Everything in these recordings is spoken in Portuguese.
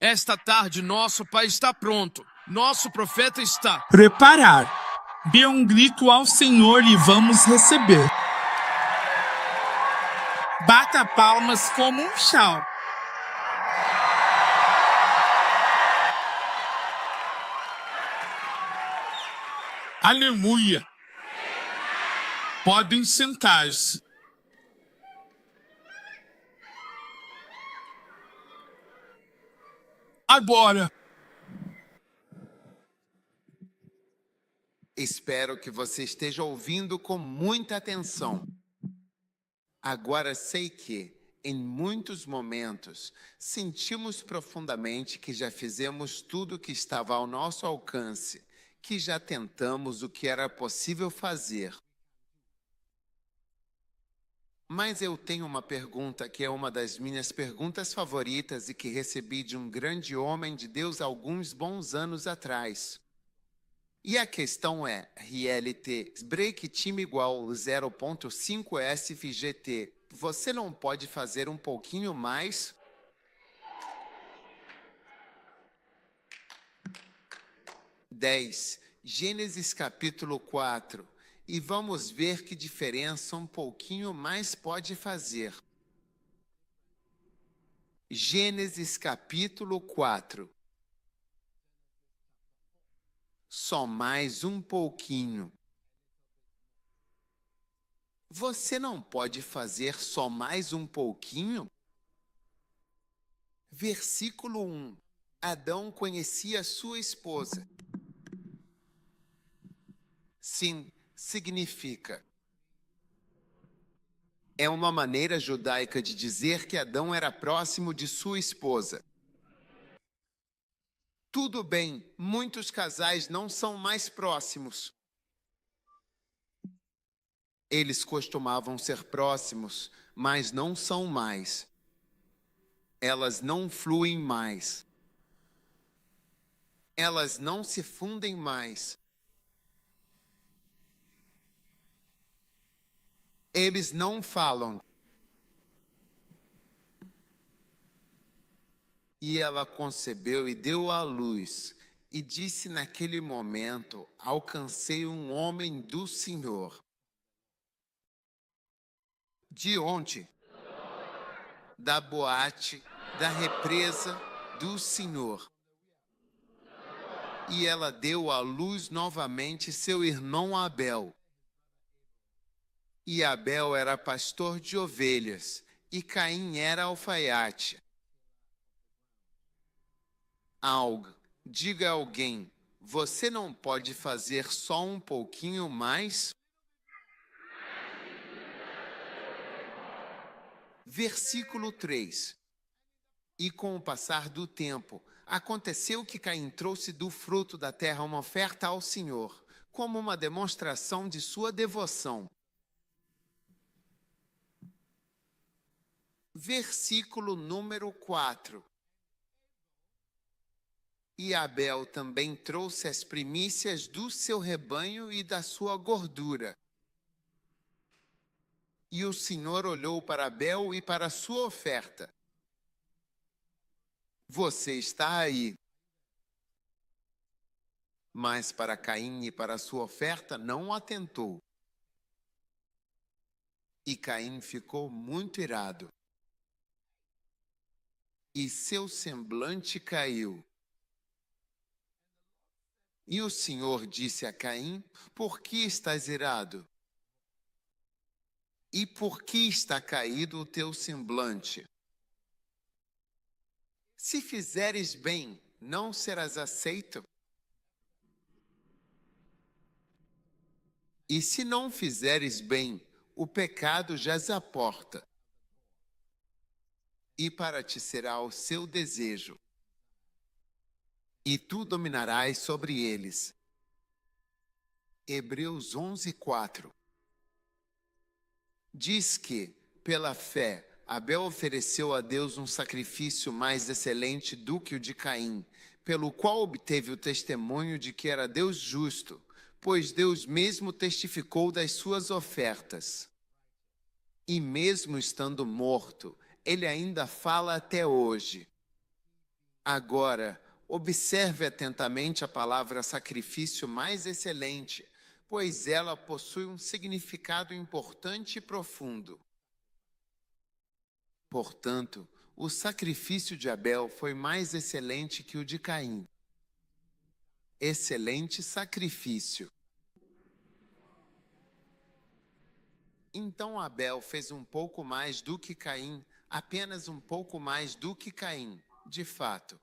Esta tarde nosso pai está pronto. Nosso profeta está. Preparar. Dê um grito ao Senhor e vamos receber. Bata palmas como um chau. Aleluia. Podem sentar-se. Agora. Espero que você esteja ouvindo com muita atenção. Agora sei que, em muitos momentos, sentimos profundamente que já fizemos tudo o que estava ao nosso alcance, que já tentamos o que era possível fazer. Mas eu tenho uma pergunta que é uma das minhas perguntas favoritas e que recebi de um grande homem de Deus há alguns bons anos atrás. E a questão é, reality break time igual 0.5 SFGT, você não pode fazer um pouquinho mais? Gênesis capítulo 4. E vamos ver que diferença um pouquinho mais pode fazer. Gênesis capítulo 4. Só mais um pouquinho. Você não pode fazer só mais um pouquinho? Versículo 1. Adão conhecia sua esposa. Sim, significa. É uma maneira judaica de dizer que Adão era próximo de sua esposa. Tudo bem, muitos casais não são mais próximos. Eles costumavam ser próximos, mas não são mais. Elas não fluem mais. Elas não se fundem mais. Eles não falam. E ela concebeu e deu à luz, e disse naquele momento: alcancei um homem do Senhor. De onde? Da boate, da represa do Senhor. E ela deu à luz novamente seu irmão Abel. E Abel era pastor de ovelhas, e Caim era alfaiate. Diga a alguém, você não pode fazer só um pouquinho mais? Versículo 3. E com o passar do tempo, aconteceu que Caim trouxe do fruto da terra uma oferta ao Senhor, como uma demonstração de sua devoção. Versículo número 4. E Abel também trouxe as primícias do seu rebanho e da sua gordura. E o Senhor olhou para Abel e para a sua oferta. Você está aí. Mas para Caim e para a sua oferta não atentou. E Caim ficou muito irado. E seu semblante caiu. E o Senhor disse a Caim: por que estás irado? E por que está caído o teu semblante? Se fizeres bem, não serás aceito? E se não fizeres bem, o pecado jaz à porta. E para ti será o seu desejo. E tu dominarás sobre eles. Hebreus 11:4. Diz que, pela fé, Abel ofereceu a Deus um sacrifício mais excelente do que o de Caim, pelo qual obteve o testemunho de que era Deus justo, pois Deus mesmo testificou das suas ofertas. E mesmo estando morto, ele ainda fala até hoje. Agora, observe atentamente a palavra sacrifício mais excelente, pois ela possui um significado importante e profundo. Portanto, o sacrifício de Abel foi mais excelente que o de Caim. Excelente sacrifício. Então Abel fez um pouco mais do que Caim, apenas um pouco mais do que Caim, de fato.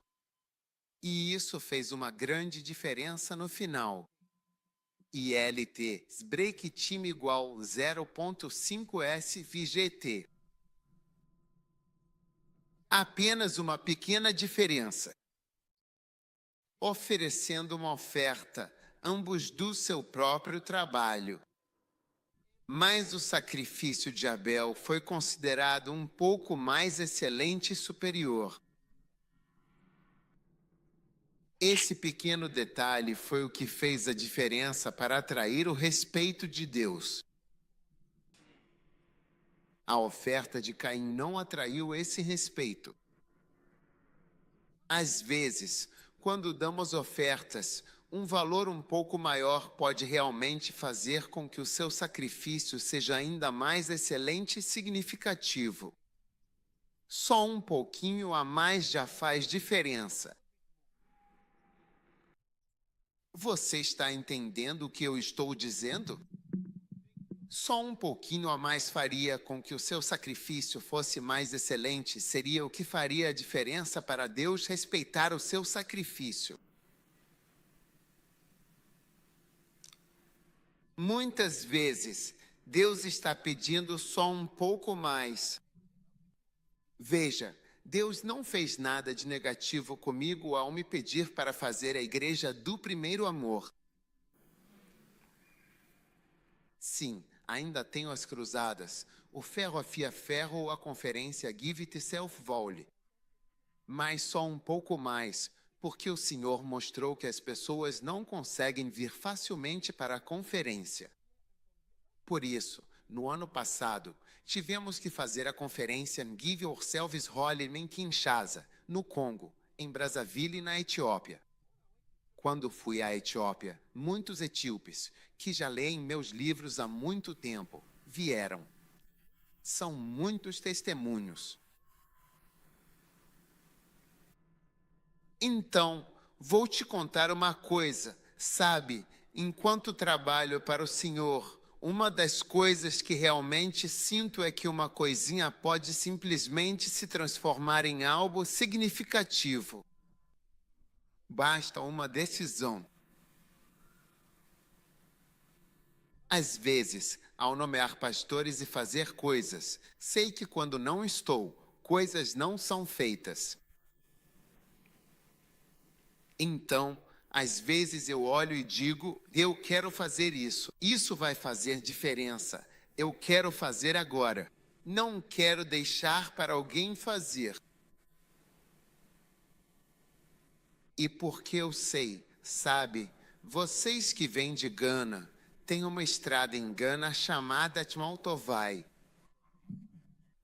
E isso fez uma grande diferença no final. ILT, break time igual 0,5 SVGT. Apenas uma pequena diferença. Oferecendo uma oferta, ambos do seu próprio trabalho. Mas o sacrifício de Abel foi considerado um pouco mais excelente e superior. Esse pequeno detalhe foi o que fez a diferença para atrair o respeito de Deus. A oferta de Caim não atraiu esse respeito. Às vezes, quando damos ofertas, um valor um pouco maior pode realmente fazer com que o seu sacrifício seja ainda mais excelente e significativo. Só um pouquinho a mais já faz diferença. Você está entendendo o que eu estou dizendo? Só um pouquinho a mais faria com que o seu sacrifício fosse mais excelente, seria o que faria a diferença para Deus respeitar o seu sacrifício. Muitas vezes, Deus está pedindo só um pouco mais. Veja, Deus não fez nada de negativo comigo ao me pedir para fazer a igreja do primeiro amor. Sim, ainda tenho as cruzadas, o ferro afia ferro ou a conferência Give It Self Volley. Mas só um pouco mais, porque o Senhor mostrou que as pessoas não conseguem vir facilmente para a conferência. Por isso, no ano passado, tivemos que fazer a conferência Give Yourselves Holy em Kinshasa, no Congo, em Brazzaville, na Etiópia. Quando fui à Etiópia, muitos etíopes, que já leem meus livros há muito tempo, vieram. São muitos testemunhos. Então, vou te contar uma coisa. Sabe, enquanto trabalho para o Senhor, uma das coisas que realmente sinto é que uma coisinha pode simplesmente se transformar em algo significativo. Basta uma decisão. Às vezes, ao nomear pastores e fazer coisas, sei que quando não estou, coisas não são feitas. Então, às vezes eu olho e digo, eu quero fazer isso. Isso vai fazer diferença. Eu quero fazer agora. Não quero deixar para alguém fazer. E porque eu sei, sabe, vocês que vêm de Gana, tem uma estrada em Gana chamada Tmaltovai.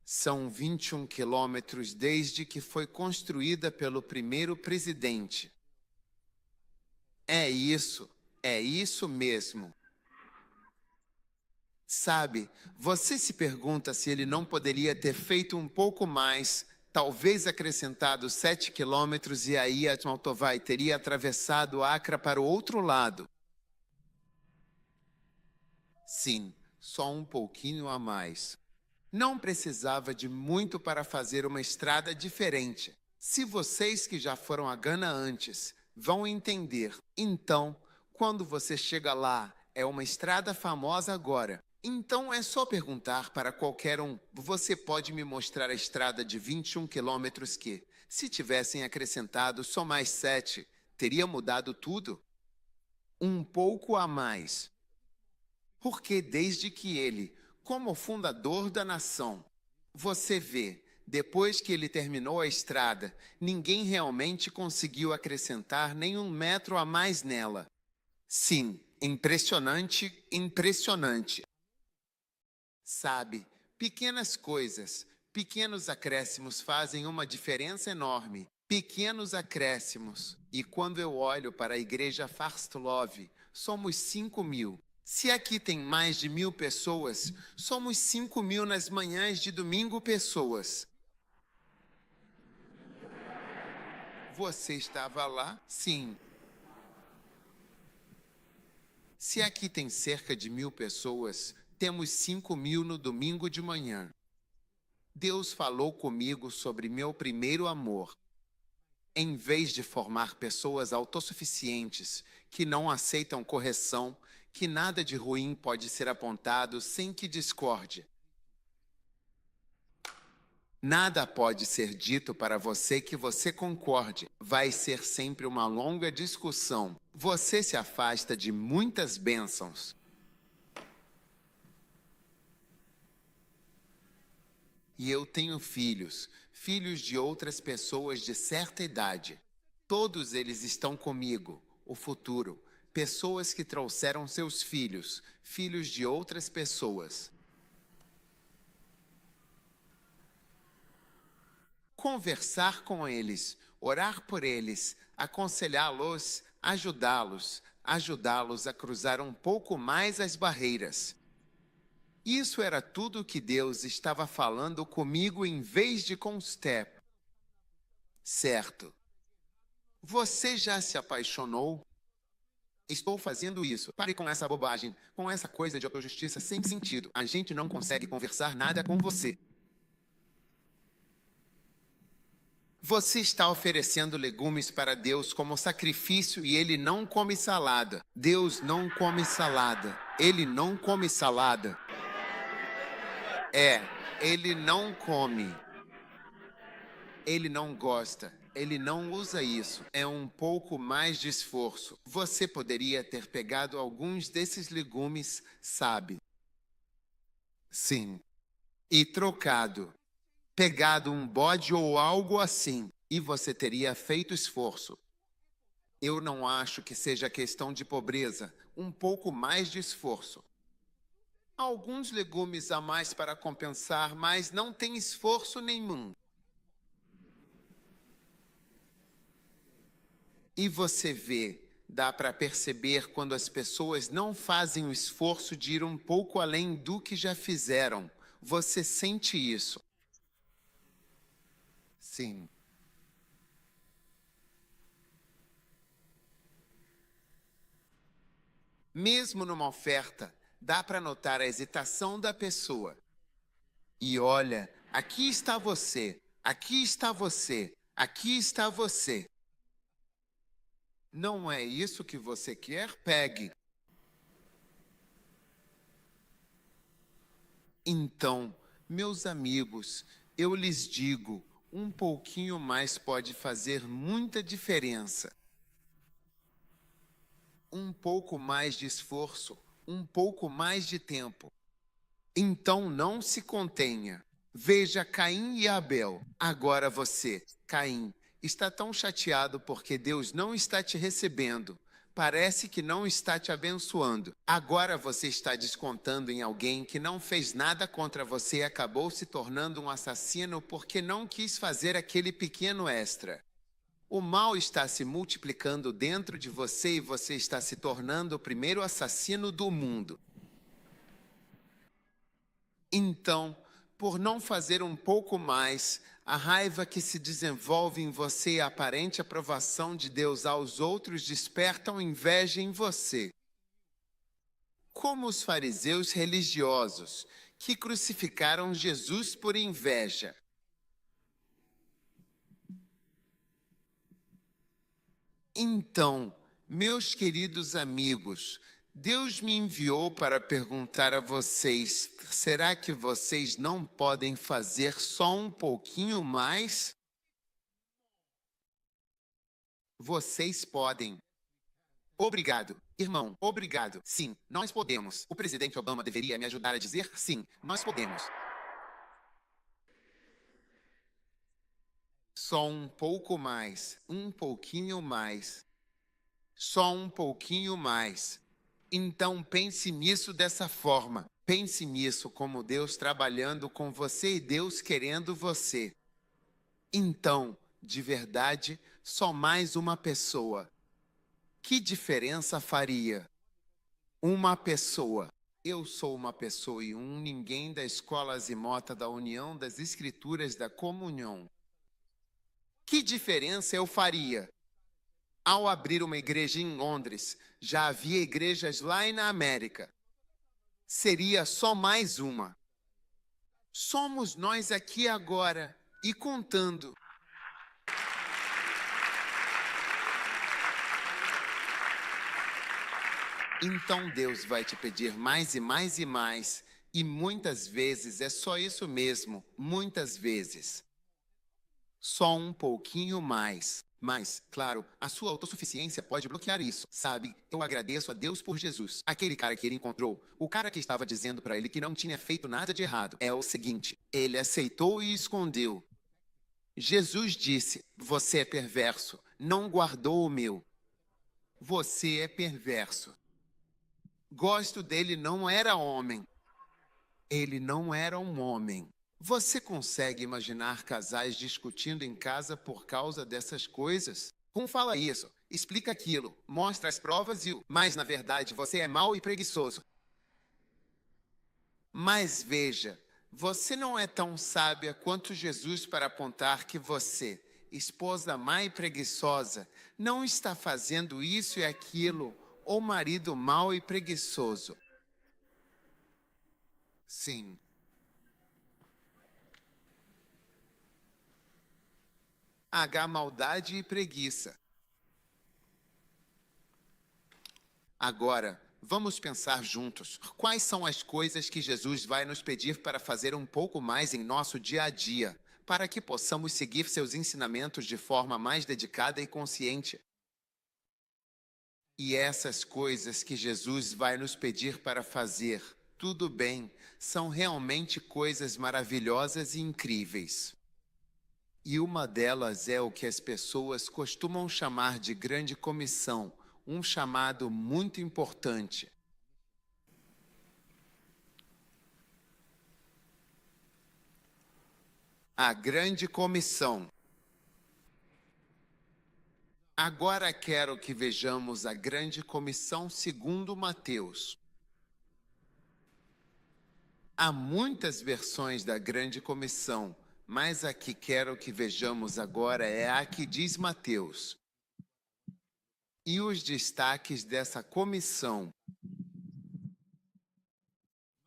São 21 quilômetros desde que foi construída pelo primeiro presidente. É isso mesmo. Sabe, você se pergunta se ele não poderia ter feito um pouco mais, talvez acrescentado 7 quilômetros e aí a Tmaltovai teria atravessado Acre para o outro lado. Sim, só um pouquinho a mais. Não precisava de muito para fazer uma estrada diferente. Se vocês que já foram a Gana antes vão entender. Então, quando você chega lá, é uma estrada famosa agora. Então é só perguntar para qualquer um. Você pode me mostrar a estrada de 21 quilômetros que, se tivessem acrescentado só mais 7, teria mudado tudo? Um pouco a mais. Porque desde que ele, como fundador da nação, você vê, depois que ele terminou a estrada, ninguém realmente conseguiu acrescentar nem um metro a mais nela. Sim, impressionante, impressionante. Sabe, pequenas coisas, pequenos acréscimos fazem uma diferença enorme. Pequenos acréscimos. E quando eu olho para a igreja First Love, somos 5.000. Se aqui tem mais de 1.000 pessoas, somos 5.000 nas manhãs de domingo pessoas. Você estava lá? Sim. Se aqui tem cerca de 1.000 pessoas, temos 5.000 no domingo de manhã. Deus falou comigo sobre meu primeiro amor. Em vez de formar pessoas autossuficientes, que não aceitam correção, que nada de ruim pode ser apontado sem que discorde. Nada pode ser dito para você que você concorde. Vai ser sempre uma longa discussão. Você se afasta de muitas bênçãos. E eu tenho filhos, filhos de outras pessoas de certa idade. Todos eles estão comigo, o futuro. Pessoas que trouxeram seus filhos, filhos de outras pessoas. Conversar com eles, orar por eles, aconselhá-los, ajudá-los a cruzar um pouco mais as barreiras. Isso era tudo que Deus estava falando comigo em vez de com Step. Certo. Você já se apaixonou? Estou fazendo isso. Pare com essa bobagem, com essa coisa de autojustiça sem sentido. A gente não consegue conversar nada com você. Você está oferecendo legumes para Deus como sacrifício e Ele não come salada. Deus não come salada. Ele não come salada. Ele não come. Ele não gosta. Ele não usa isso. É um pouco mais de esforço. Você poderia ter pegado alguns desses legumes, sabe? Sim. E trocado. Pegado um bode ou algo assim, e você teria feito esforço. Eu não acho que seja questão de pobreza, um pouco mais de esforço. Alguns legumes a mais para compensar, mas não tem esforço nenhum. E você vê, dá para perceber quando as pessoas não fazem o esforço de ir um pouco além do que já fizeram. Você sente isso. Sim. Mesmo numa oferta, dá para notar a hesitação da pessoa. E olha, aqui está você, aqui está você, aqui está você. Não é isso que você quer? Pegue. Então, meus amigos, eu lhes digo, um pouquinho mais pode fazer muita diferença. Um pouco mais de esforço, um pouco mais de tempo. Então não se contenha. Veja Caim e Abel. Agora você, Caim, está tão chateado porque Deus não está te recebendo. Parece que não está te abençoando. Agora você está descontando em alguém que não fez nada contra você e acabou se tornando um assassino porque não quis fazer aquele pequeno extra. O mal está se multiplicando dentro de você e você está se tornando o primeiro assassino do mundo. Então, por não fazer um pouco mais, a raiva que se desenvolve em você e a aparente aprovação de Deus aos outros despertam inveja em você. Como os fariseus religiosos, que crucificaram Jesus por inveja. Então, meus queridos amigos, Deus me enviou para perguntar a vocês, será que vocês não podem fazer só um pouquinho mais? Vocês podem. Obrigado, irmão, obrigado. Sim, nós podemos. O presidente Obama deveria me ajudar a dizer sim, nós podemos. Só um pouco mais, um pouquinho mais. Só um pouquinho mais. Então pense nisso dessa forma. Pense nisso como Deus trabalhando com você e Deus querendo você. Então, de verdade, só mais uma pessoa. Que diferença faria? Uma pessoa. Eu sou uma pessoa e um ninguém da Escola Azimota da União das Escrituras da Comunhão. Que diferença eu faria? Ao abrir uma igreja em Londres, já havia igrejas lá e na América. Seria só mais uma. Somos nós aqui agora e contando. Então Deus vai te pedir mais e mais e mais, e muitas vezes é só isso mesmo, muitas vezes. Só um pouquinho mais. Mas, claro, a sua autossuficiência pode bloquear isso, sabe? Eu agradeço a Deus por Jesus. Aquele cara que ele encontrou, o cara que estava dizendo para ele que não tinha feito nada de errado. É o seguinte, ele aceitou e escondeu. Jesus disse, você é perverso, não guardou o meu. Você é perverso. Gosto dele, não era homem. Ele não era um homem. Você consegue imaginar casais discutindo em casa por causa dessas coisas? Um fala isso, explica aquilo, mostra as provas mas na verdade você é mau e preguiçoso. Mas veja, você não é tão sábia quanto Jesus para apontar que você, esposa má e preguiçosa, não está fazendo isso e aquilo, ou marido mau e preguiçoso. Sim. H maldade e preguiça. Agora, vamos pensar juntos. Quais são as coisas que Jesus vai nos pedir para fazer um pouco mais em nosso dia a dia, para que possamos seguir seus ensinamentos de forma mais dedicada e consciente? E essas coisas que Jesus vai nos pedir para fazer, tudo bem, são realmente coisas maravilhosas e incríveis. E uma delas é o que as pessoas costumam chamar de grande comissão, um chamado muito importante. A grande comissão. Agora quero que vejamos a grande comissão segundo Mateus. Há muitas versões da grande comissão, mas a que quero que vejamos agora é a que diz Mateus. E os destaques dessa comissão.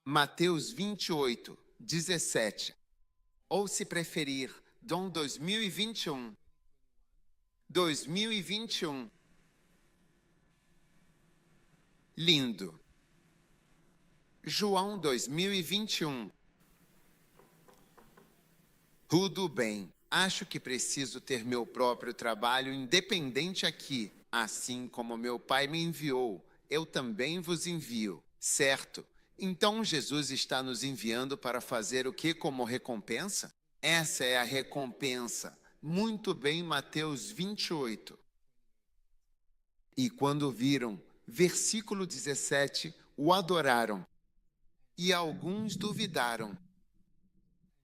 Mateus 28, 17. Ou se preferir, Dom 2021. 2021. Lindo. João 2021. Tudo bem. Acho que preciso ter meu próprio trabalho independente aqui. Assim como meu Pai me enviou, eu também vos envio. Certo? Então Jesus está nos enviando para fazer o que como recompensa? Essa é a recompensa. Muito bem, Mateus 28. E quando viram, versículo 17, o adoraram. E alguns duvidaram.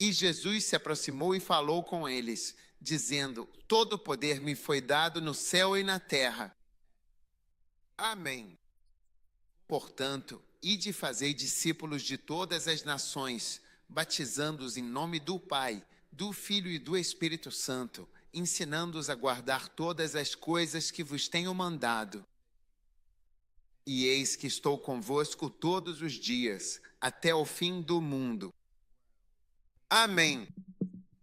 E Jesus se aproximou e falou com eles, dizendo, todo o poder me foi dado no céu e na terra. Amém. Portanto, ide fazei discípulos de todas as nações, batizando-os em nome do Pai, do Filho e do Espírito Santo, ensinando-os a guardar todas as coisas que vos tenho mandado. E eis que estou convosco todos os dias, até o fim do mundo. Amém.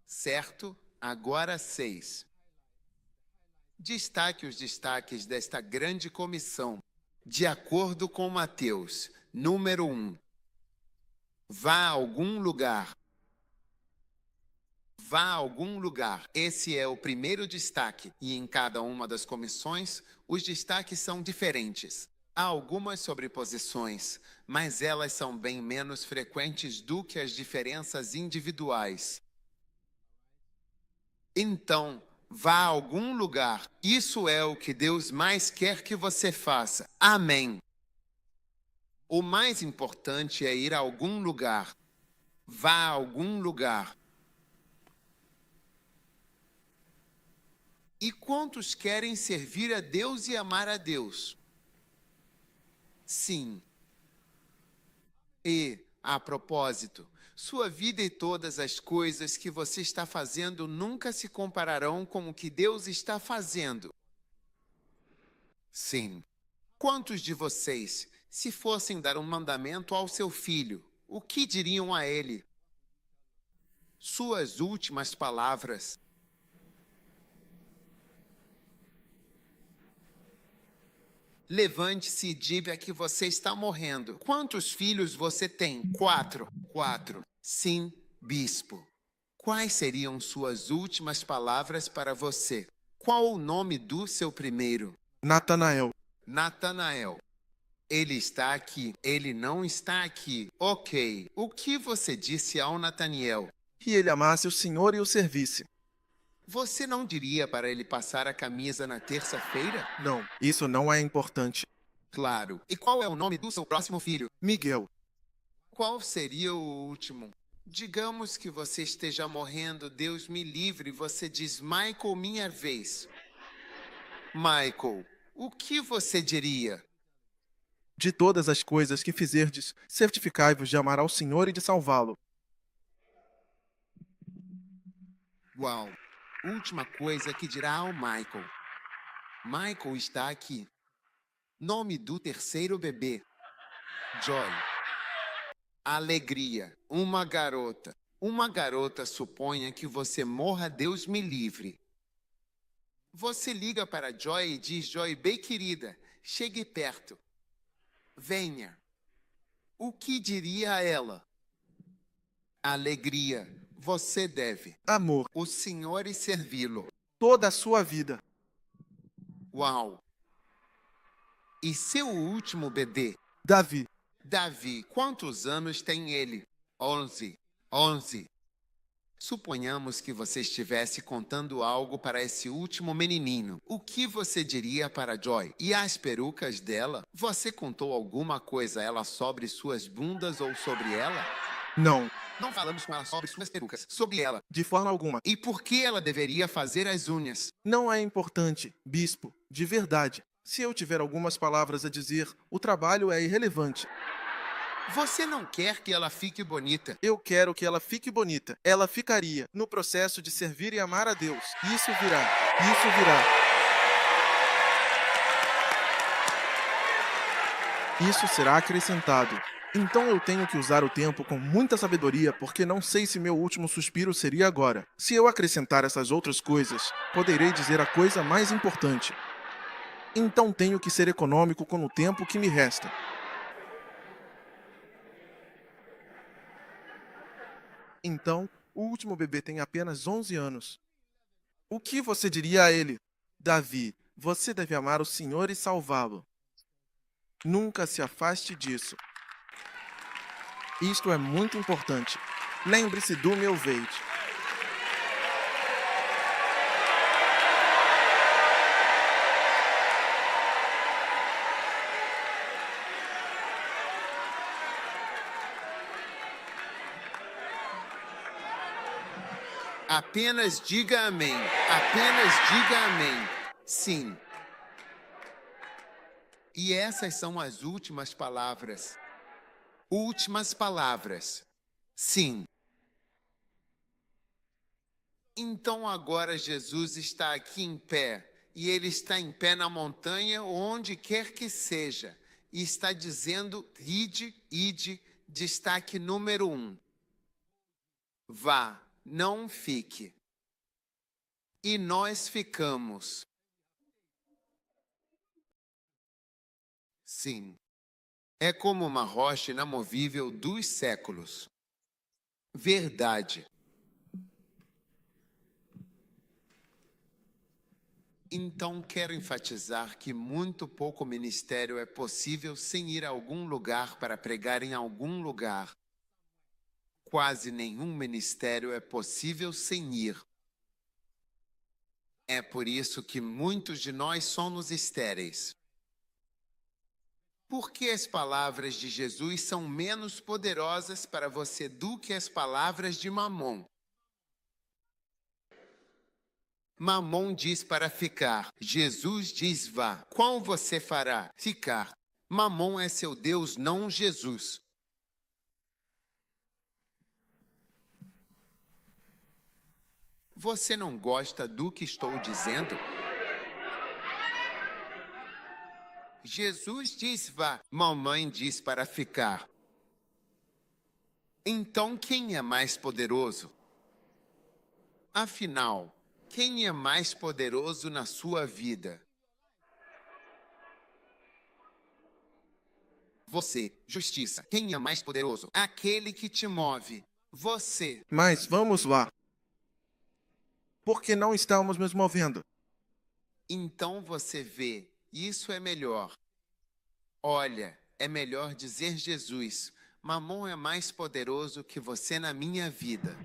Certo? Agora 6. Destaque os destaques desta grande comissão. De acordo com Mateus, número 1. Vá a algum lugar. Vá a algum lugar. Esse é o primeiro destaque. E em cada uma das comissões, os destaques são diferentes. Há algumas sobreposições, mas elas são bem menos frequentes do que as diferenças individuais. Então, vá a algum lugar. Isso é o que Deus mais quer que você faça. Amém. O mais importante é ir a algum lugar. Vá a algum lugar. E quantos querem servir a Deus e amar a Deus? Sim. E, a propósito, sua vida e todas as coisas que você está fazendo nunca se compararão com o que Deus está fazendo. Sim. Quantos de vocês, se fossem dar um mandamento ao seu filho, o que diriam a ele? Suas últimas palavras. Levante-se e diga que você está morrendo. Quantos filhos você tem? 4. 4. Sim, bispo. Quais seriam suas últimas palavras para você? Qual o nome do seu primeiro? Natanael. Natanael. Ele está aqui. Ele não está aqui. Ok. O que você disse ao Nataniel? Que ele amasse o Senhor e o servisse. Você não diria para ele passar a camisa na terça-feira? Não, isso não é importante. Claro. E qual é o nome do seu próximo filho? Miguel. Qual seria o último? Digamos que você esteja morrendo, Deus me livre, você diz, Michael, minha vez. Michael, o que você diria? De todas as coisas que fizerdes, certificai-vos de amar ao Senhor e de salvá-lo. Uau! Última coisa que dirá ao Michael. Michael está aqui. Nome do terceiro bebê. Joy. Alegria. Uma garota. Uma garota suponha que você morra, Deus me livre. Você liga para Joy e diz, Joy, bem querida, chegue perto. Venha. O que diria a ela? Alegria. Você deve. Amor. O Senhor e servi-lo. Toda a sua vida. Uau! E seu último bebê? Davi. Davi, quantos anos tem ele? 11. 11. Suponhamos que você estivesse contando algo para esse último menininho. O que você diria para Joy? E as perucas dela? Você contou alguma coisa a ela sobre suas bundas ou sobre ela? Não, Não falamos com ela sobre suas perucas, sobre ela. de forma alguma. E por que ela deveria fazer as unhas? Não é importante, bispo, de verdade. Se eu tiver algumas palavras a dizer, o trabalho é irrelevante. Você não quer que ela fique bonita. Eu quero que ela fique bonita. Ela ficaria no processo de servir e amar a Deus. Isso virá. Isso virá. Isso será acrescentado. Então eu tenho que usar o tempo com muita sabedoria, porque não sei se meu último suspiro seria agora. Se eu acrescentar essas outras coisas, poderei dizer a coisa mais importante. Então tenho que ser econômico com o tempo que me resta. Então, o último bebê tem apenas 11 anos. O que você diria a ele? Davi, você deve amar o Senhor e salvá-lo. Nunca se afaste disso. Isto é muito importante. Lembre-se do meu veit. Apenas diga amém. Apenas diga amém. Sim. E essas são as últimas palavras. Últimas palavras. Sim. Então agora Jesus está aqui em pé. E ele está em pé na montanha, onde quer que seja. E está dizendo, ide, ide, destaque número 1. Vá, não fique. E nós ficamos. Sim. É como uma rocha inamovível dos séculos. Verdade. Então quero enfatizar que muito pouco ministério é possível sem ir a algum lugar para pregar em algum lugar. Quase nenhum ministério é possível sem ir. É por isso que muitos de nós somos estéreis. Porque as palavras de Jesus são menos poderosas para você do que as palavras de Mamon. Mamon diz para ficar. Jesus diz vá. Qual você fará? Ficar. Mamon é seu Deus, não Jesus. Você não gosta do que estou dizendo? Jesus diz vá. Mamãe diz para ficar. Então quem é mais poderoso? Afinal, quem é mais poderoso na sua vida? Você, justiça. Quem é mais poderoso? Aquele que te move. Você. Mas vamos lá. Por que não estamos nos movendo? Então você vê, isso é melhor. Olha, é melhor dizer Jesus. Mamon é mais poderoso que você na minha vida.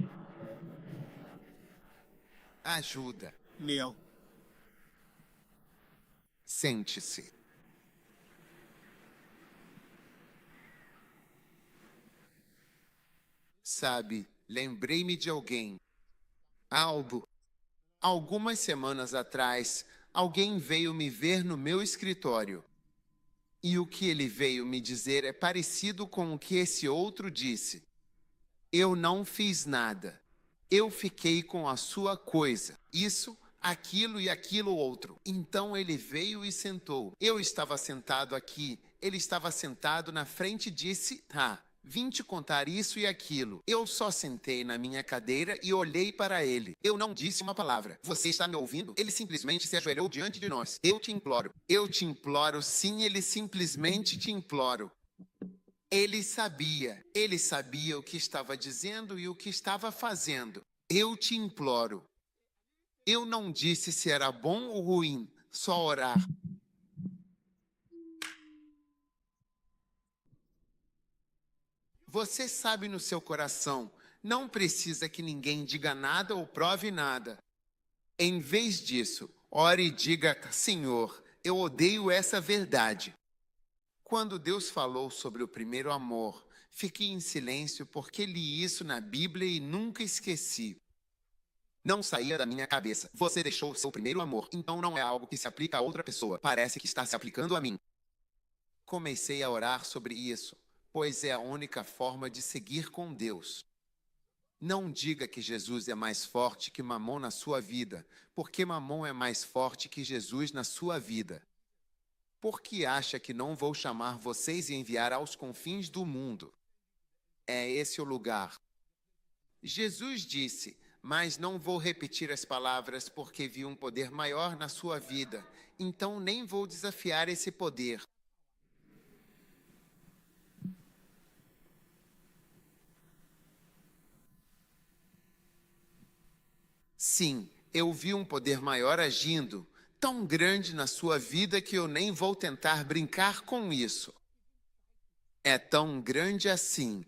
Ajuda. Leão. Sente-se. Sabe, lembrei-me de alguém. Algumas semanas atrás, alguém veio me ver no meu escritório. E o que ele veio me dizer é parecido com o que esse outro disse. Eu não fiz nada. Eu fiquei com a sua coisa. Isso, aquilo e aquilo outro. Então ele veio e sentou. Eu estava sentado aqui. Ele estava sentado na frente e disse, vim te contar isso e aquilo. Eu só sentei na minha cadeira e olhei para ele. Eu não disse uma palavra. Você está me ouvindo? Ele simplesmente se ajoelhou diante de nós. Eu te imploro, sim, ele simplesmente te imploro. Ele sabia o que estava dizendo e o que estava fazendo. Eu te imploro. Eu não disse se era bom ou ruim, só orar. Você sabe no seu coração, não precisa que ninguém diga nada ou prove nada. Em vez disso, ore e diga, Senhor, eu odeio essa verdade. Quando Deus falou sobre o primeiro amor, fiquei em silêncio porque li isso na Bíblia e nunca esqueci. Não saía da minha cabeça. Você deixou o seu primeiro amor, então não é algo que se aplica a outra pessoa. Parece que está se aplicando a mim. Comecei a orar sobre isso, pois é a única forma de seguir com Deus. Não diga que Jesus é mais forte que Mamon na sua vida, porque Mamon é mais forte que Jesus na sua vida. Por que acha que não vou chamar vocês e enviar aos confins do mundo? É esse o lugar. Jesus disse, mas não vou repetir as palavras porque vi um poder maior na sua vida, então nem vou desafiar esse poder. Sim, eu vi um poder maior agindo, tão grande na sua vida que eu nem vou tentar brincar com isso. É tão grande assim.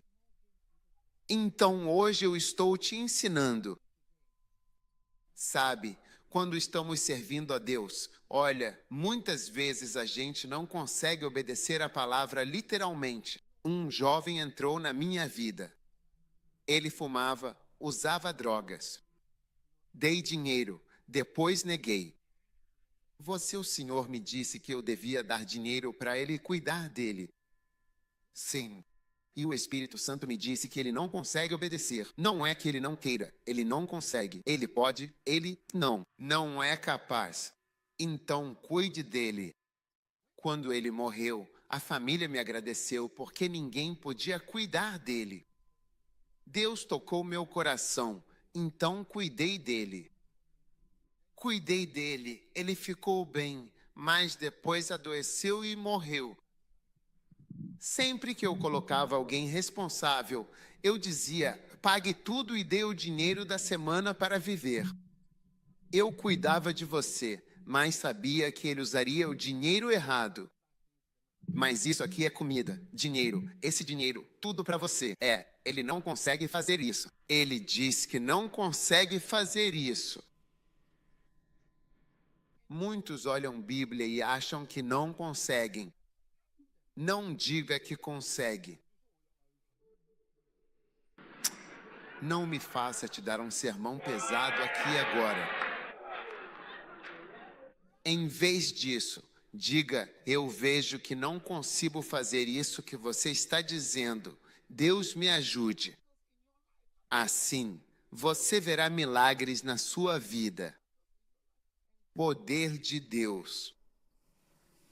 Então hoje eu estou te ensinando. Sabe, quando estamos servindo a Deus, olha, muitas vezes a gente não consegue obedecer a palavra literalmente. Um jovem entrou na minha vida. Ele fumava, usava drogas. Dei dinheiro, depois neguei. O Senhor me disse que eu devia dar dinheiro para ele cuidar dele. Sim. E o Espírito Santo me disse que ele não consegue obedecer. Não é que ele não queira, ele não consegue. Ele pode, ele não é capaz. Então cuide dele. Quando ele morreu, a família me agradeceu porque ninguém podia cuidar dele. Deus tocou meu coração, então cuidei dele. Cuidei dele, ele ficou bem, mas depois adoeceu e morreu. Sempre que eu colocava alguém responsável, eu dizia, pague tudo e dê o dinheiro da semana para viver. Eu cuidava de você, mas sabia que ele usaria o dinheiro errado. Mas isso aqui é comida, dinheiro, esse dinheiro, tudo para você. Ele não consegue fazer isso. Ele diz que não consegue fazer isso. Muitos olham Bíblia e acham que não conseguem. Não diga que consegue. Não me faça te dar um sermão pesado aqui agora. Em vez disso, diga: eu vejo que não consigo fazer isso que você está dizendo. Deus me ajude. Assim, você verá milagres na sua vida. Poder de Deus.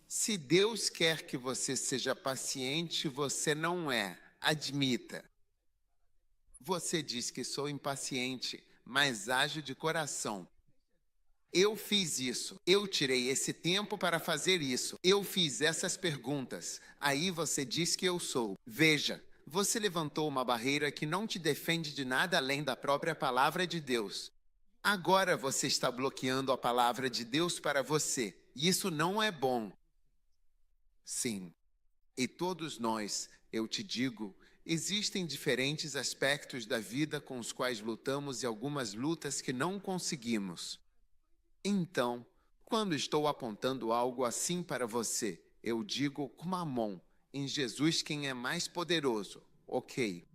Se Deus quer que você seja paciente, você não é. Admita. Você diz que sou impaciente, mas ajo de coração. Eu fiz isso. Eu tirei esse tempo para fazer isso. Eu fiz essas perguntas. Aí você diz que eu sou. Veja, você levantou uma barreira que não te defende de nada além da própria palavra de Deus. Agora você está bloqueando a palavra de Deus para você. Isso não é bom. Sim. E todos nós, eu te digo, existem diferentes aspectos da vida com os quais lutamos e algumas lutas que não conseguimos. Então, quando estou apontando algo assim para você, eu digo com a mão, em Jesus quem é mais poderoso, ok?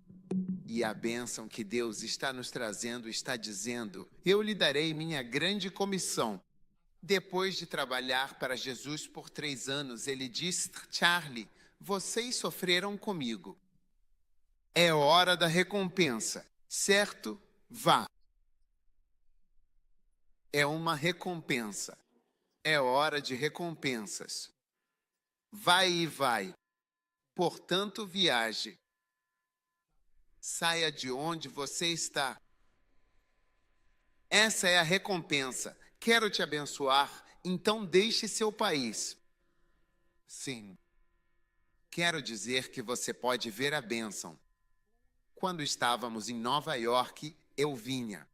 E a bênção que Deus está nos trazendo está dizendo, eu lhe darei minha grande comissão. Depois de trabalhar para Jesus por 3 anos, ele disse, Charlie, vocês sofreram comigo. É hora da recompensa, certo? Vá. É uma recompensa. É hora de recompensas. Vai e vai. Portanto, viaje. Saia de onde você está. Essa é a recompensa. Quero te abençoar, então deixe seu país. Sim. Quero dizer que você pode ver a bênção. Quando estávamos em Nova York, eu vinha.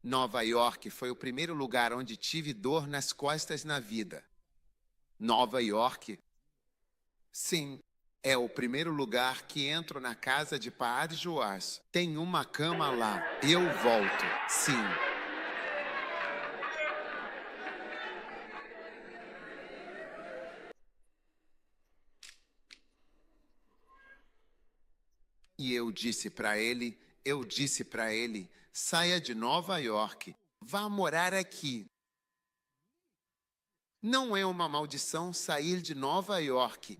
Nova York foi o primeiro lugar onde tive dor nas costas na vida. Nova York? Sim, é o primeiro lugar que entro na casa de Padre Joás. Tem uma cama lá. Eu volto. Sim. E eu disse para ele, saia de Nova York, vá morar aqui. Não é uma maldição sair de Nova York.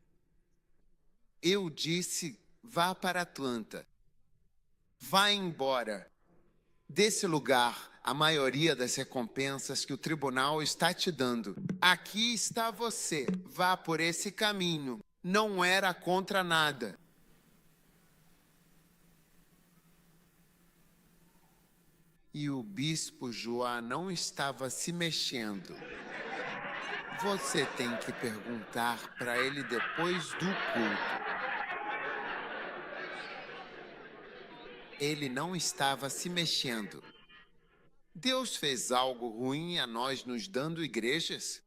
Eu disse, vá para Atlanta. Vá embora. Desse lugar, a maioria das recompensas que o tribunal está te dando. Aqui está você, vá por esse caminho. Não era contra nada. E o bispo Joá não estava se mexendo. Você tem que perguntar para ele depois do culto. Ele não estava se mexendo. Deus fez algo ruim a nós nos dando igrejas?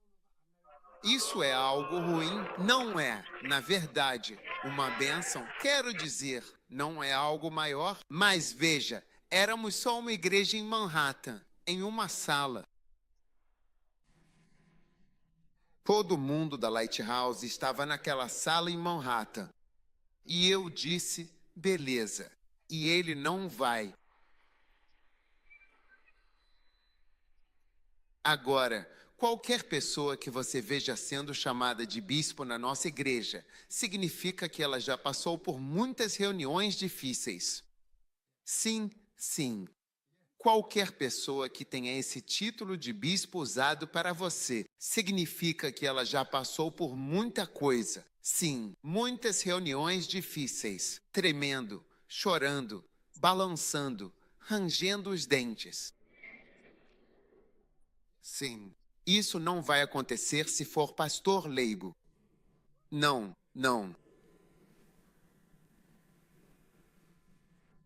Isso é algo ruim? Não é, na verdade, uma bênção. Quero dizer, não é algo maior? Mas veja, éramos só uma igreja em Manhattan, em uma sala. Todo mundo da Lighthouse estava naquela sala em Manhattan. E eu disse, beleza. E ele não vai. Agora, qualquer pessoa que você veja sendo chamada de bispo na nossa igreja, significa que ela já passou por muitas reuniões difíceis. Sim, sim. Qualquer pessoa que tenha esse título de bispo usado para você, significa que ela já passou por muita coisa. Sim, muitas reuniões difíceis, tremendo, chorando, balançando, rangendo os dentes. Sim, isso não vai acontecer se for pastor leigo. Não, não.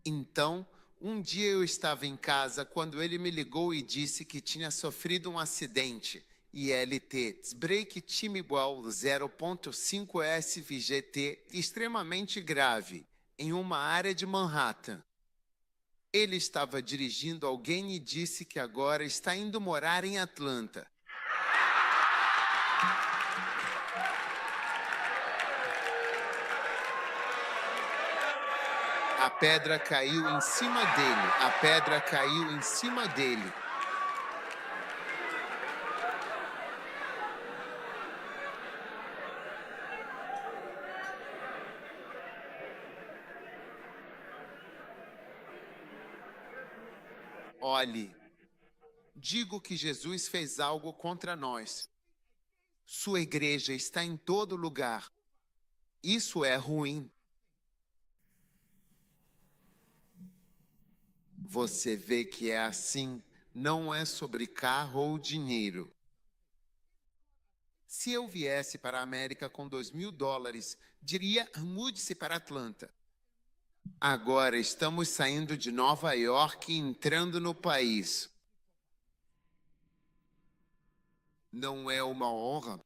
Então, um dia eu estava em casa quando ele me ligou e disse que tinha sofrido um acidente. ILT, Break Timibwal 0.5 SVGT, extremamente grave, em uma área de Manhattan. Ele estava dirigindo alguém e disse que agora está indo morar em Atlanta. A pedra caiu em cima dele. A pedra caiu em cima dele. Olhe, digo que Jesus fez algo contra nós. Sua igreja está em todo lugar. Isso é ruim. Você vê que é assim, não é sobre carro ou dinheiro. Se eu viesse para a América com $2.000, diria mude-se para Atlanta. Agora estamos saindo de Nova York e entrando no país. Não é uma honra?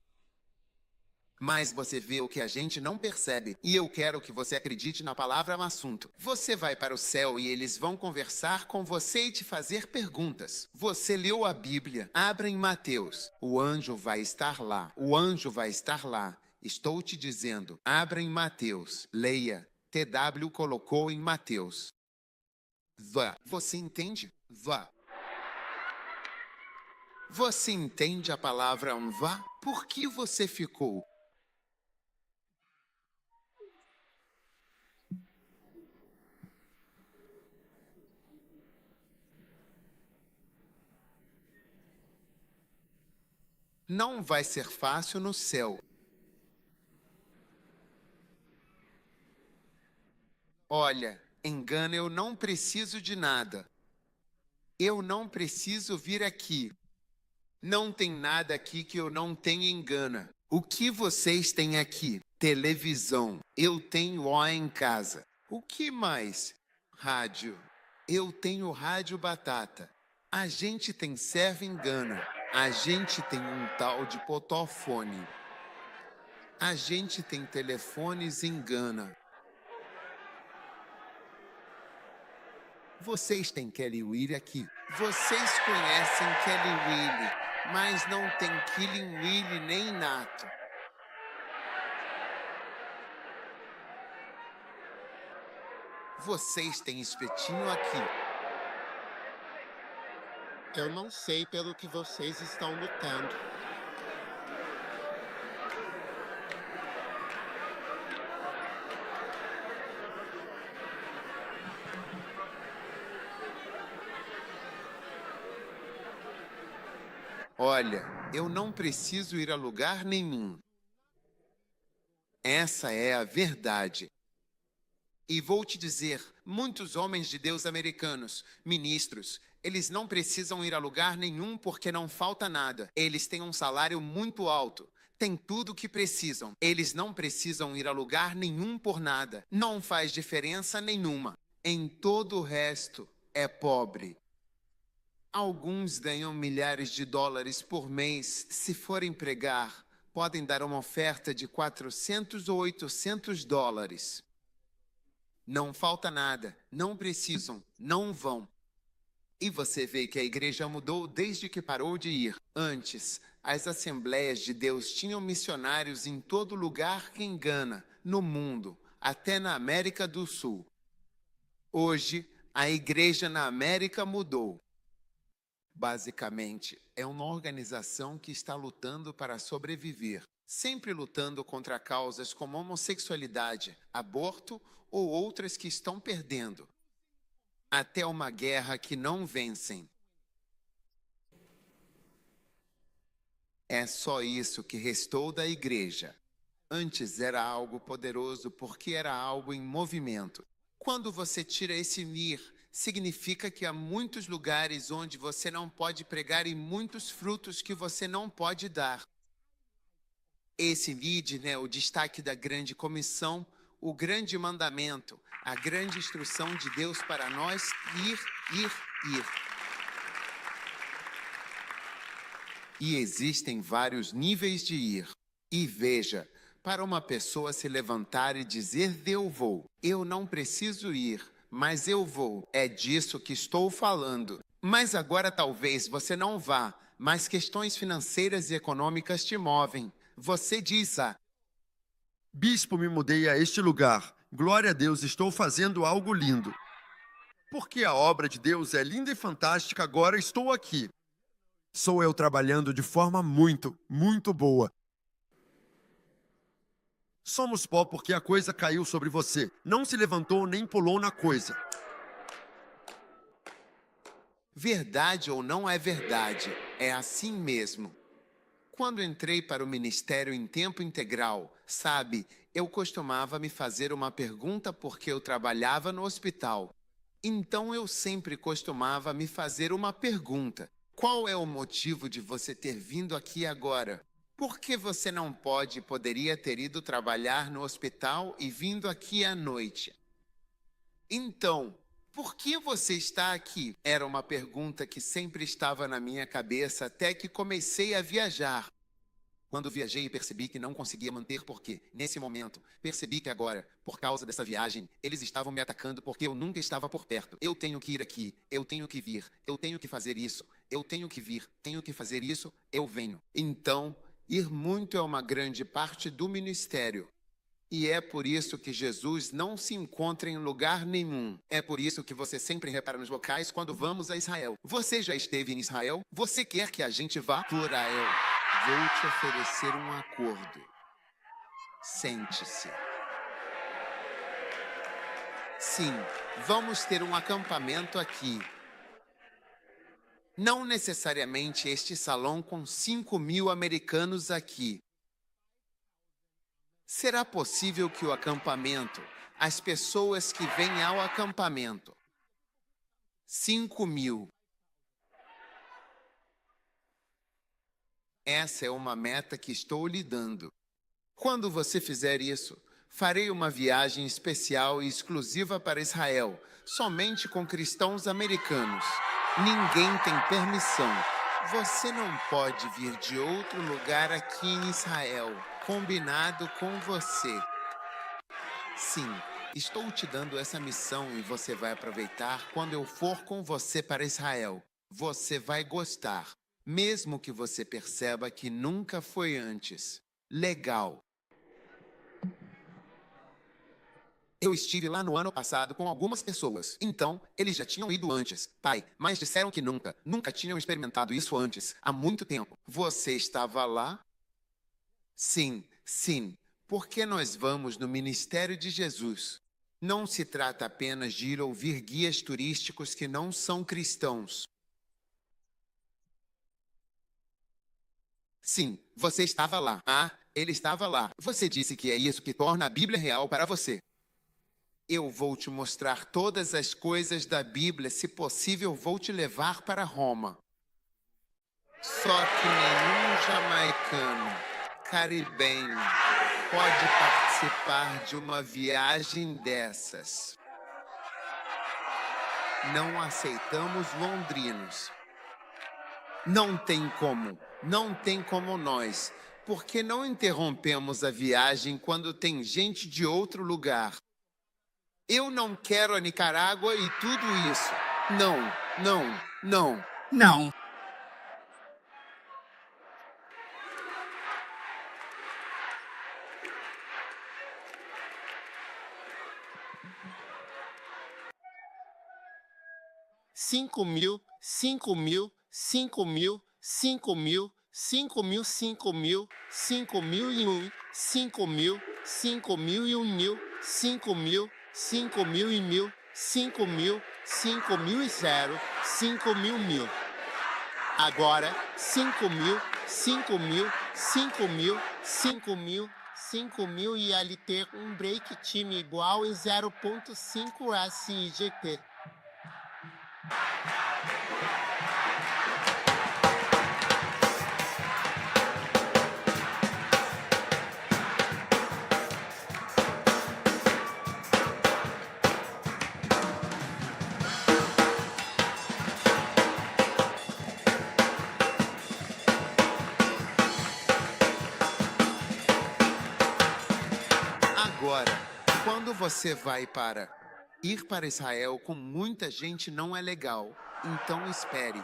Mas você vê o que a gente não percebe. E eu quero que você acredite na palavra no assunto. Você vai para o céu e eles vão conversar com você e te fazer perguntas. Você leu a Bíblia? Abra em Mateus. O anjo vai estar lá. O anjo vai estar lá. Estou te dizendo. Abra em Mateus. Leia. TW colocou em Mateus. Vá. Você entende? Vá. Você entende a palavra vá? Por que você ficou? Não vai ser fácil no céu. Olha, engana, eu não preciso de nada. Eu não preciso vir aqui. Não tem nada aqui que eu não tenha engana. O que vocês têm aqui? Televisão. Eu tenho ó em casa. O que mais? Rádio. Eu tenho rádio batata. A gente tem serva engana. A gente tem um tal de potofone. A gente tem telefones engana. Vocês têm Kelly Willy aqui. Vocês conhecem Kelly Willy, mas não tem Killing Willy nem Nato. Vocês têm espetinho aqui. Eu não sei pelo que vocês estão lutando. Olha, eu não preciso ir a lugar nenhum. Essa é a verdade. E vou te dizer, muitos homens de Deus americanos, ministros, eles não precisam ir a lugar nenhum porque não falta nada. Eles têm um salário muito alto. Têm tudo o que precisam. Eles não precisam ir a lugar nenhum por nada. Não faz diferença nenhuma. Em todo o resto, é pobre. Alguns ganham milhares de dólares por mês. Se forem pregar, podem dar uma oferta de 400 ou 800 dólares. Não falta nada, não precisam, não vão. E você vê que a igreja mudou desde que parou de ir. Antes, as Assembleias de Deus tinham missionários em todo lugar que engana, no mundo, até na América do Sul. Hoje, a igreja na América mudou. Basicamente, é uma organização que está lutando para sobreviver, sempre lutando contra causas como homossexualidade, aborto ou outras que estão perdendo. Até uma guerra que não vencem. É só isso que restou da igreja. Antes era algo poderoso porque era algo em movimento. Quando você tira esse mir, significa que há muitos lugares onde você não pode pregar e muitos frutos que você não pode dar. Esse lead, o destaque da grande comissão, o grande mandamento, a grande instrução de Deus para nós, ir. E existem vários níveis de ir. E veja, para uma pessoa se levantar e dizer, eu vou, eu não preciso ir, mas eu vou. É disso que estou falando. Mas agora talvez você não vá, mas questões financeiras e econômicas te movem. Você diz, Bispo, me mudei a este lugar. Glória a Deus, estou fazendo algo lindo. Porque a obra de Deus é linda e fantástica, agora estou aqui. Sou eu trabalhando de forma muito, muito boa. Somos pó porque a coisa caiu sobre você. Não se levantou nem pulou na coisa. Verdade ou não é verdade, é assim mesmo. Quando entrei para o ministério em tempo integral, sabe, eu costumava me fazer uma pergunta porque eu trabalhava no hospital. Então eu sempre costumava me fazer uma pergunta: qual é o motivo de você ter vindo aqui agora? Por que você não poderia ter ido trabalhar no hospital e vindo aqui à noite? Então, por que você está aqui? Era uma pergunta que sempre estava na minha cabeça até que comecei a viajar. Quando viajei, percebi que não conseguia manter porque, nesse momento, percebi que agora, por causa dessa viagem, eles estavam me atacando porque eu nunca estava por perto. Eu tenho que ir aqui, eu tenho que vir, eu tenho que fazer isso, eu tenho que vir, tenho que fazer isso, eu venho. Então, ir muito é uma grande parte do ministério. E é por isso que Jesus não se encontra em lugar nenhum. É por isso que você sempre repara nos locais quando vamos a Israel. Você já esteve em Israel? Você quer que a gente vá? Israel. Vou te oferecer um acordo. Sente-se. Sim, vamos ter um acampamento aqui. Não necessariamente este salão com 5.000 americanos aqui. Será possível que o acampamento, as pessoas que vêm ao acampamento, 5.000. Essa é uma meta que estou lhe dando. Quando você fizer isso, farei uma viagem especial e exclusiva para Israel, somente com cristãos americanos. Ninguém tem permissão. Você não pode vir de outro lugar aqui em Israel, combinado com você. Sim, estou te dando essa missão e você vai aproveitar quando eu for com você para Israel. Você vai gostar, mesmo que você perceba que nunca foi antes. Legal. Eu estive lá no ano passado com algumas pessoas. Então, eles já tinham ido antes, pai, mas disseram que nunca tinham experimentado isso antes, há muito tempo. Você estava lá? Sim, porque nós vamos no ministério de Jesus. Não se trata apenas de ir ouvir guias turísticos que não são cristãos. Sim, você estava lá. Ah, ele estava lá. Você disse que é isso que torna a Bíblia real para você. Eu vou te mostrar todas as coisas da Bíblia, se possível, vou te levar para Roma. Só que nenhum jamaicano, caribenho, pode participar de uma viagem dessas. Não aceitamos londrinos. Não tem como nós, porque não interrompemos a viagem quando tem gente de outro lugar. Eu não quero a Nicarágua e tudo isso. Não. Não. Cinco mil, 5.000, 5.000, 5.000, 5.000, 5.000, 5.001, 5.000, 5.001, 5.000, 5.001, 5.000, 5.000, 5.000. Agora, 5.000, 5.000, 5.000, 5.000, 5.000 e ali ter um break time igual em 0.5 SIGT. Agora, quando você vai ir para Israel com muita gente não é legal, então espere.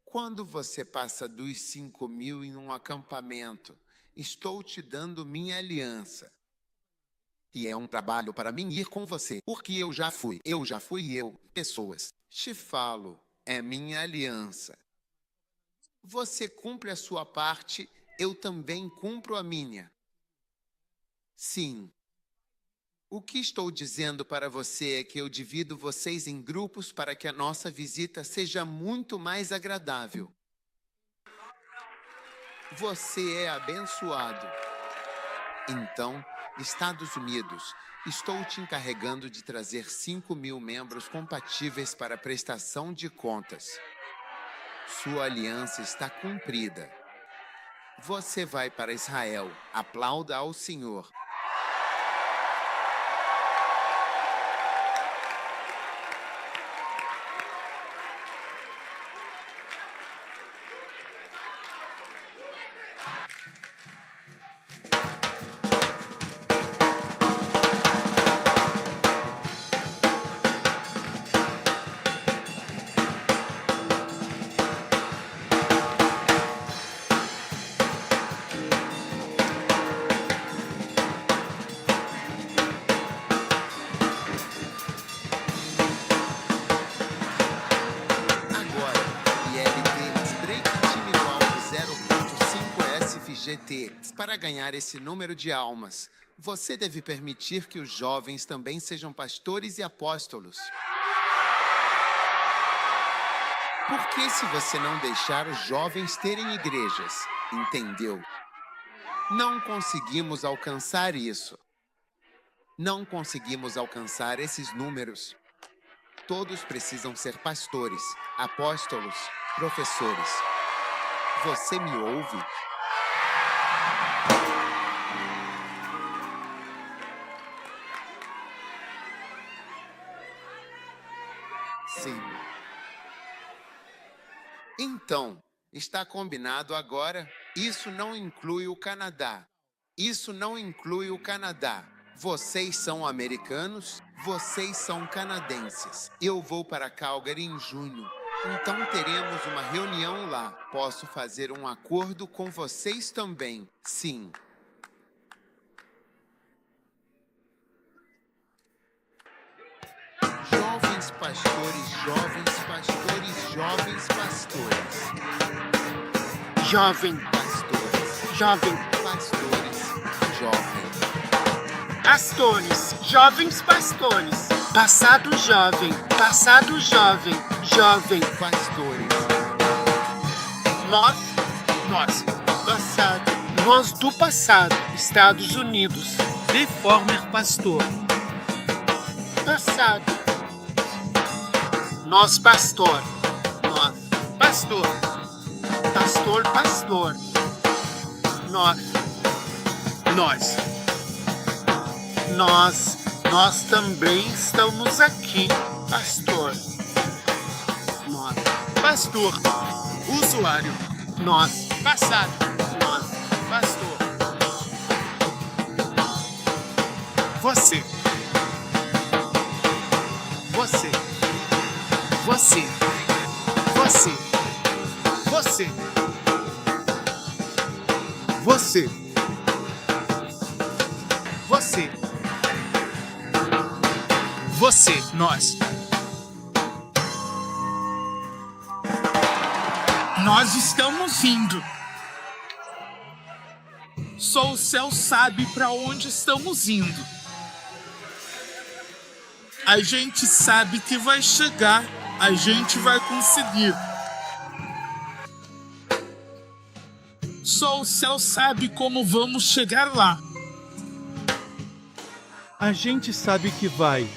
Quando você passa dos 5.000 em um acampamento, estou te dando minha aliança. E é um trabalho para mim ir com você, porque eu já fui, pessoas. Te falo, é minha aliança. Você cumpre a sua parte, eu também cumpro a minha. Sim. O que estou dizendo para você é que eu divido vocês em grupos para que a nossa visita seja muito mais agradável. Você é abençoado. Então, Estados Unidos, estou te encarregando de trazer 5.000 membros compatíveis para a prestação de contas. Sua aliança está cumprida. Você vai para Israel. Aplauda ao Senhor. Para ganhar esse número de almas, você deve permitir que os jovens também sejam pastores e apóstolos. Porque se você não deixar os jovens terem igrejas, entendeu? Não conseguimos alcançar isso. Não conseguimos alcançar esses números. Todos precisam ser pastores, apóstolos, professores. Você me ouve? Sim. Então, está combinado agora? Isso não inclui o Canadá. Isso não inclui o Canadá. Vocês são americanos, vocês são canadenses. Eu vou para Calgary em junho. Então teremos uma reunião lá. Posso fazer um acordo com vocês também. Sim. Jovens pastores, jovens pastores, jovens pastores. Jovem, Pastores, jovem, pastores, jovem. pastores, jovens pastores. Passado jovem, jovem. Pastores, Nós, Passado. nós do passado, Estados Unidos. Reformer pastor. Passado. Nós pastor. Nós. Pastor. Pastor. Nós. Nós também estamos aqui, pastor. Nós. Pastor. Usuário. Nós. Passado. Nós. Pastor. Você. Você. Você. Você. Você. Você. Você. Você. Nós. Nós estamos indo. Só o céu sabe para onde estamos indo. A gente sabe que vai chegar, a gente vai conseguir. Só o céu sabe como vamos chegar lá. A gente sabe que vai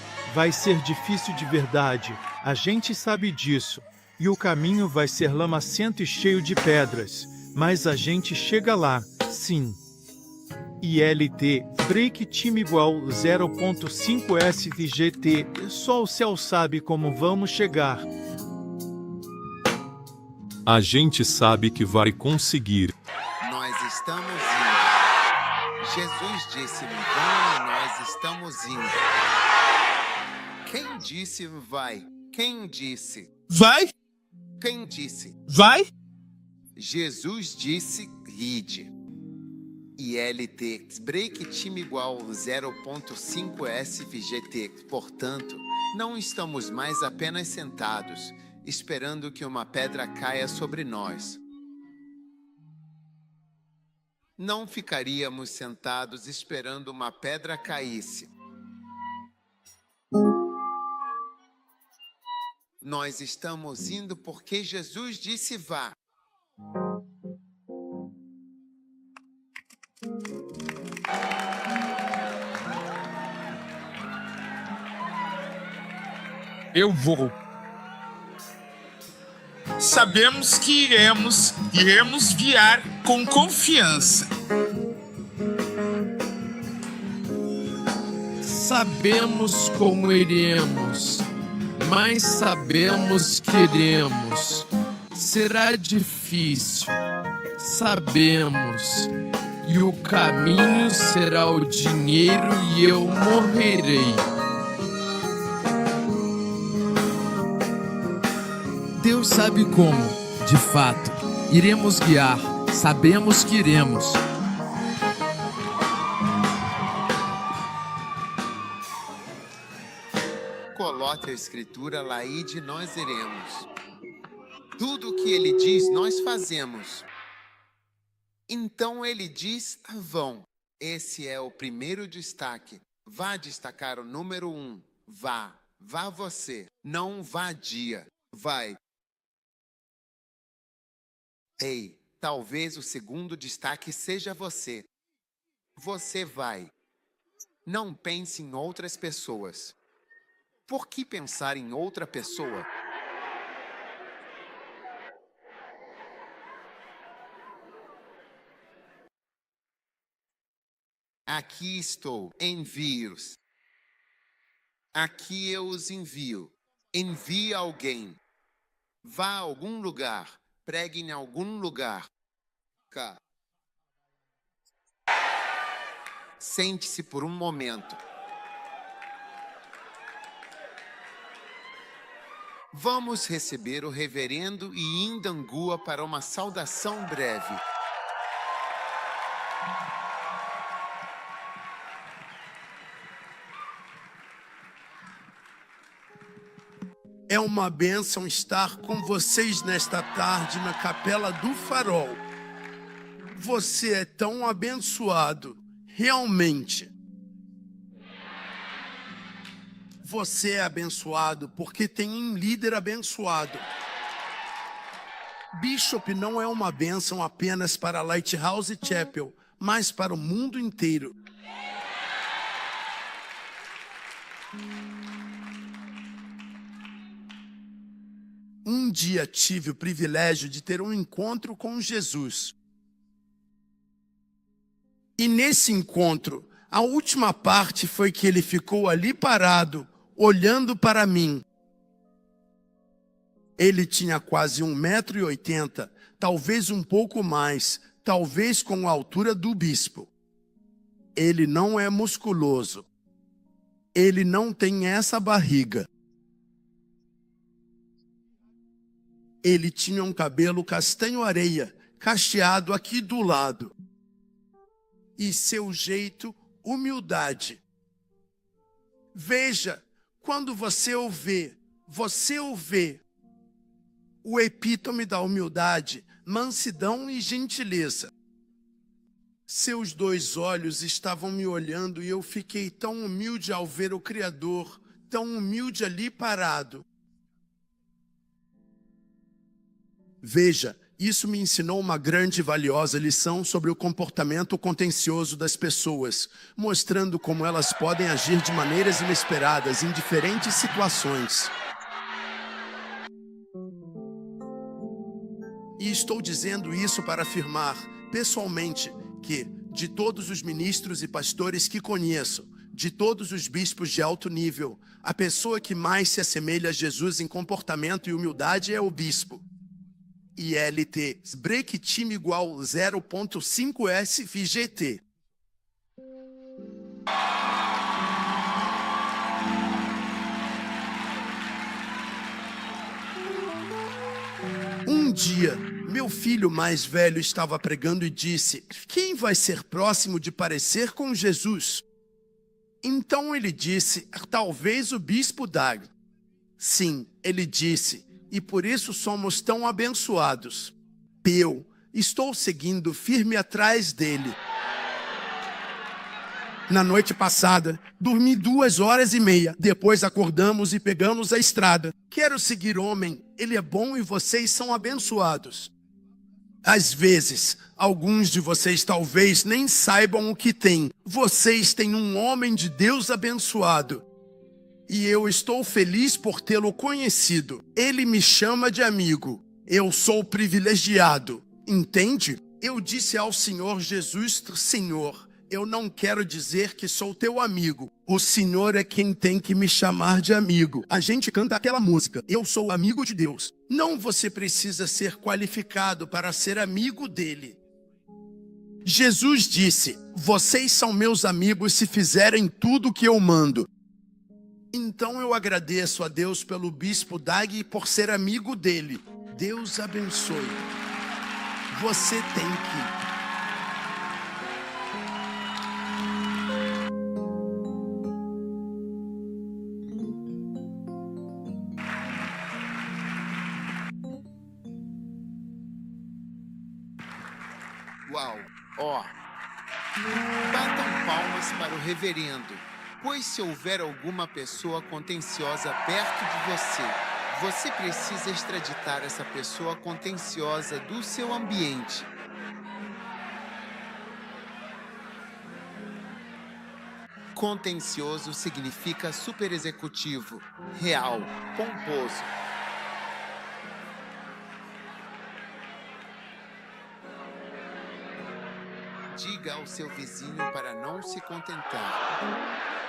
ser difícil de verdade. A gente sabe disso. E o caminho vai ser lamacento e cheio de pedras. Mas a gente chega lá, sim. ILT, break time igual 0.5 SVGT. Só o céu sabe como vamos chegar. A gente sabe que vai conseguir. nós estamos indo. Jesus disse, vão, nós estamos indo. Quem disse vai? Quem disse? Vai? Quem disse? Vai? Jesus disse, ride. ILT, break time igual 0.5 SVGT. Portanto, não estamos mais apenas sentados, esperando que uma pedra caia sobre nós. Não ficaríamos sentados esperando uma pedra caísse. Nós estamos indo porque Jesus disse vá. Eu vou. Sabemos que iremos guiar com confiança. Sabemos como iremos, mas sabemos que iremos. Será difícil, sabemos. E o caminho será o dinheiro e eu morrerei. Deus sabe como, de fato, iremos guiar. Sabemos que iremos. Coloque a escritura, Laíde, nós iremos. Tudo o que ele diz, nós fazemos. Então ele diz, vão. Esse é o primeiro destaque. Vá destacar o número 1. Vá. Vá você. Não vadia. Vai. Ei, talvez o segundo destaque seja você. Você vai. Não pense em outras pessoas. Por que pensar em outra pessoa? Aqui estou, envie-os. Aqui eu os envio. Envie alguém. Vá a algum lugar. Pregue em algum lugar. Cá. Sente-se por um momento. Vamos receber o reverendo e Indangua para uma saudação breve. É uma bênção estar com vocês nesta tarde na Capela do Farol. Você é tão abençoado, realmente. Você é abençoado porque tem um líder abençoado. Bishop não é uma bênção apenas para Lighthouse Chapel, mas para o mundo inteiro. Um dia tive o privilégio de ter um encontro com Jesus. E nesse encontro, a última parte foi que ele ficou ali parado, olhando para mim. Ele tinha quase 1,80 m, talvez um pouco mais, talvez com a altura do bispo. Ele não é musculoso. Ele não tem essa barriga. Ele tinha um cabelo castanho-areia, cacheado aqui do lado. E seu jeito, humildade. Veja, quando você o vê, o epítome da humildade, mansidão e gentileza. Seus 2 olhos estavam me olhando e eu fiquei tão humilde ao ver o Criador, tão humilde ali parado. Veja, isso me ensinou uma grande e valiosa lição sobre o comportamento contencioso das pessoas, mostrando como elas podem agir de maneiras inesperadas em diferentes situações. E estou dizendo isso para afirmar, pessoalmente, que, de todos os ministros e pastores que conheço, de todos os bispos de alto nível, a pessoa que mais se assemelha a Jesus em comportamento e humildade é o bispo. ILT, break time igual 0.5 SVGT. Um dia, meu filho mais velho estava pregando e disse: quem vai ser próximo de parecer com Jesus? Então ele disse: talvez o bispo Dag. Sim, ele disse, e por isso somos tão abençoados. Eu estou seguindo firme atrás dele. Na noite passada, dormi 2h30. Depois acordamos e pegamos a estrada. Quero seguir homem. Ele é bom e vocês são abençoados. Às vezes, alguns de vocês talvez nem saibam o que têm. Vocês têm um homem de Deus abençoado. E eu estou feliz por tê-lo conhecido. Ele me chama de amigo. Eu sou privilegiado. Entende? Eu disse ao Senhor Jesus, Senhor, eu não quero dizer que sou teu amigo. O Senhor é quem tem que me chamar de amigo. A gente canta aquela música, eu sou amigo de Deus. Não, você precisa ser qualificado para ser amigo dele. Jesus disse, vocês são meus amigos se fizerem tudo o que eu mando. Então eu agradeço a Deus pelo bispo Dag por ser amigo dele. Deus abençoe. Você tem que... Uau, ó. Batam palmas para o reverendo, pois se houver alguma pessoa contenciosa perto de você, você precisa extraditar essa pessoa contenciosa do seu ambiente. Contencioso significa superexecutivo, real, pomposo. Diga ao seu vizinho para não se contentar.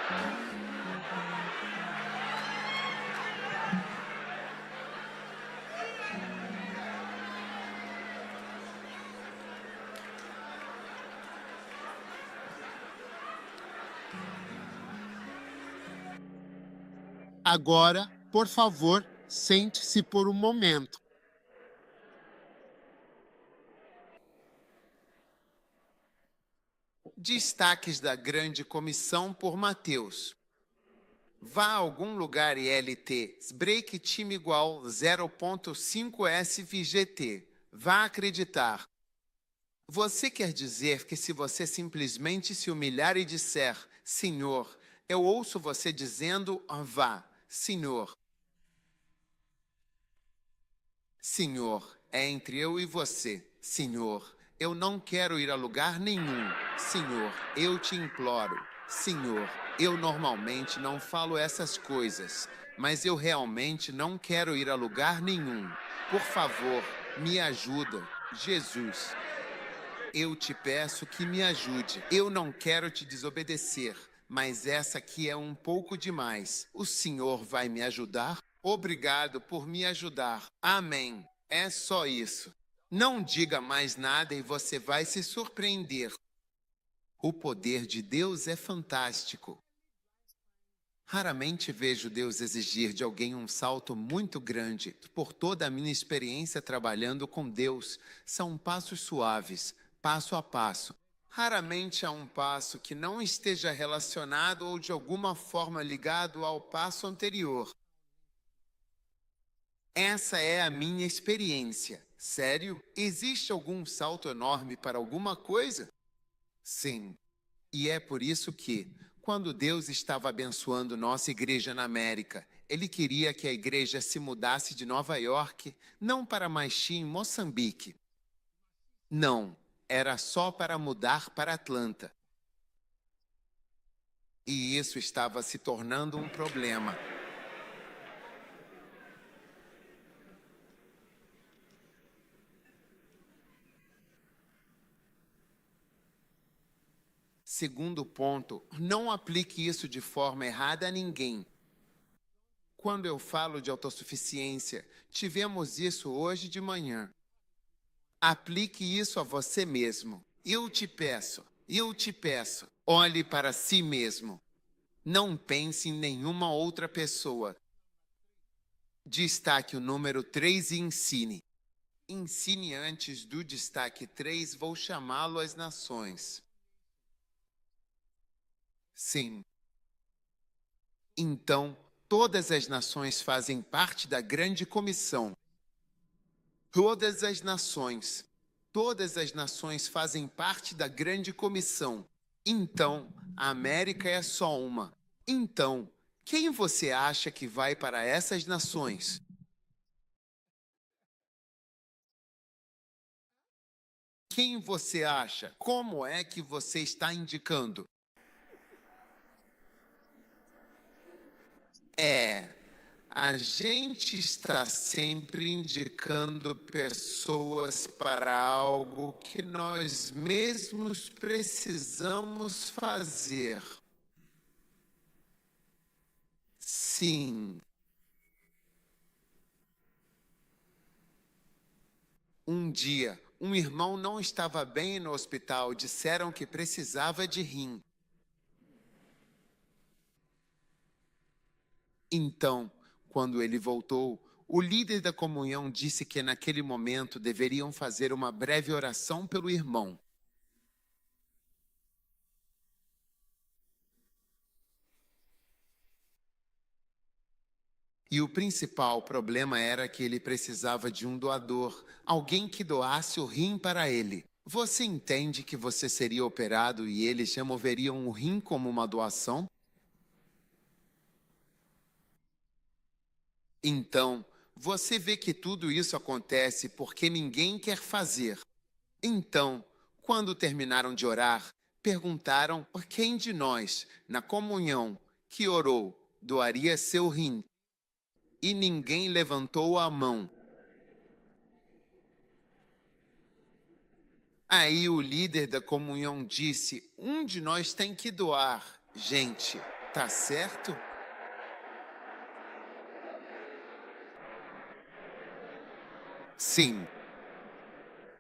Agora, por favor, sente-se por um momento. Destaques da Grande Comissão por Mateus. Vá a algum lugar ILT, break time igual 0.5 SVGT. Vá acreditar. Você quer dizer que se você simplesmente se humilhar e disser, Senhor, eu ouço você dizendo, vá, Senhor. Senhor, é entre eu e você, Senhor. Eu não quero ir a lugar nenhum. Senhor, eu te imploro. Senhor, eu normalmente não falo essas coisas, mas eu realmente não quero ir a lugar nenhum. Por favor, me ajuda, Jesus. Eu te peço que me ajude. Eu não quero te desobedecer, mas essa aqui é um pouco demais. O Senhor vai me ajudar? Obrigado por me ajudar. Amém. É só isso. Não diga mais nada e você vai se surpreender. O poder de Deus é fantástico. Raramente vejo Deus exigir de alguém um salto muito grande. Por toda a minha experiência trabalhando com Deus, são passos suaves, passo a passo. Raramente há um passo que não esteja relacionado ou de alguma forma ligado ao passo anterior. Essa é a minha experiência. Sério? Existe algum salto enorme para alguma coisa? Sim. E é por isso que, quando Deus estava abençoando nossa igreja na América, Ele queria que a igreja se mudasse de Nova York, não para Maixi, em Moçambique. Não, era só para mudar para Atlanta. E isso estava se tornando um problema. Segundo ponto, não aplique isso de forma errada a ninguém. Quando eu falo de autossuficiência, tivemos isso hoje de manhã. Aplique isso a você mesmo. Eu te peço, olhe para si mesmo. Não pense em nenhuma outra pessoa. Destaque o número 3 e ensine. Ensine antes do destaque 3, vou chamá-lo às nações. Sim. Então, todas as nações fazem parte da grande comissão. Todas as nações fazem parte da grande comissão. Então, A América é só uma. Então, quem você acha que vai para essas nações? Quem você acha? Como é que você está indicando? A gente está sempre indicando pessoas para algo que nós mesmos precisamos fazer. Sim. Um dia, um irmão não estava bem no hospital. Disseram que precisava de rim. Então, quando ele voltou, o líder da comunhão disse que naquele momento deveriam fazer uma breve oração pelo irmão. E o principal problema era que ele precisava de um doador, alguém que doasse o rim para ele. Você entende que você seria operado e eles removeriam o rim como uma doação? Então, você vê que tudo isso acontece porque ninguém quer fazer. Então, quando terminaram de orar, perguntaram por quem de nós, na comunhão, que orou, doaria seu rim. E ninguém levantou a mão. Aí o líder da comunhão disse: um de nós tem que doar. Gente, tá certo? Sim.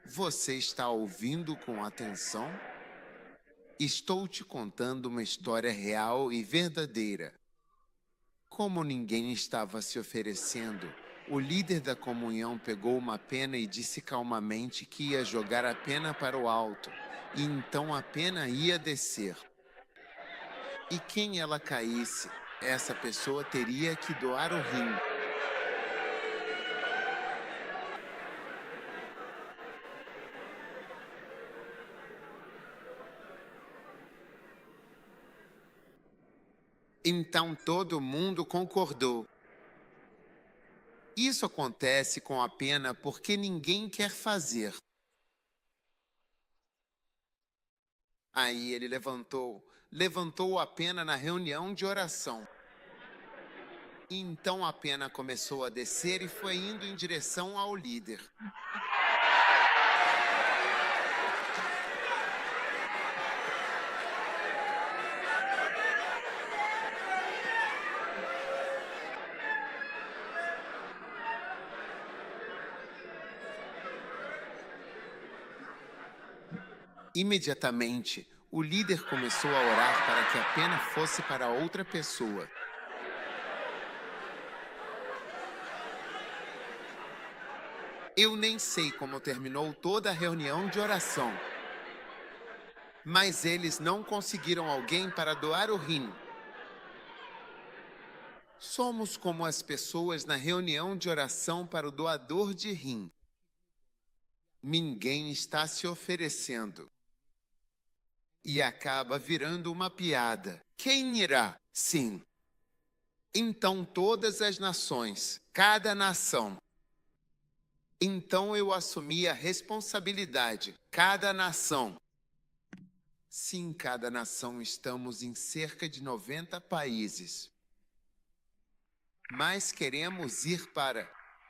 Você está ouvindo com atenção? Estou te contando uma história real e verdadeira. Como ninguém estava se oferecendo, o líder da comunhão pegou uma pena e disse calmamente que ia jogar a pena para o alto, e então a pena ia descer. E quem ela caísse, essa pessoa teria que doar o rim. Então todo mundo concordou. Isso acontece com a pena porque ninguém quer fazer. Aí ele levantou a pena na reunião de oração. Então a pena começou a descer e foi indo em direção ao líder. Imediatamente, o líder começou a orar para que a pena fosse para outra pessoa. Eu nem sei como terminou toda a reunião de oração. Mas eles não conseguiram alguém para doar o rim. Somos como as pessoas na reunião de oração para o doador de rim. Ninguém está se oferecendo. E acaba virando uma piada. Quem irá? Sim. Então todas as nações, cada nação. Então eu assumi a responsabilidade, cada nação. Sim, cada nação estamos em cerca de 90 países. Mas queremos ir para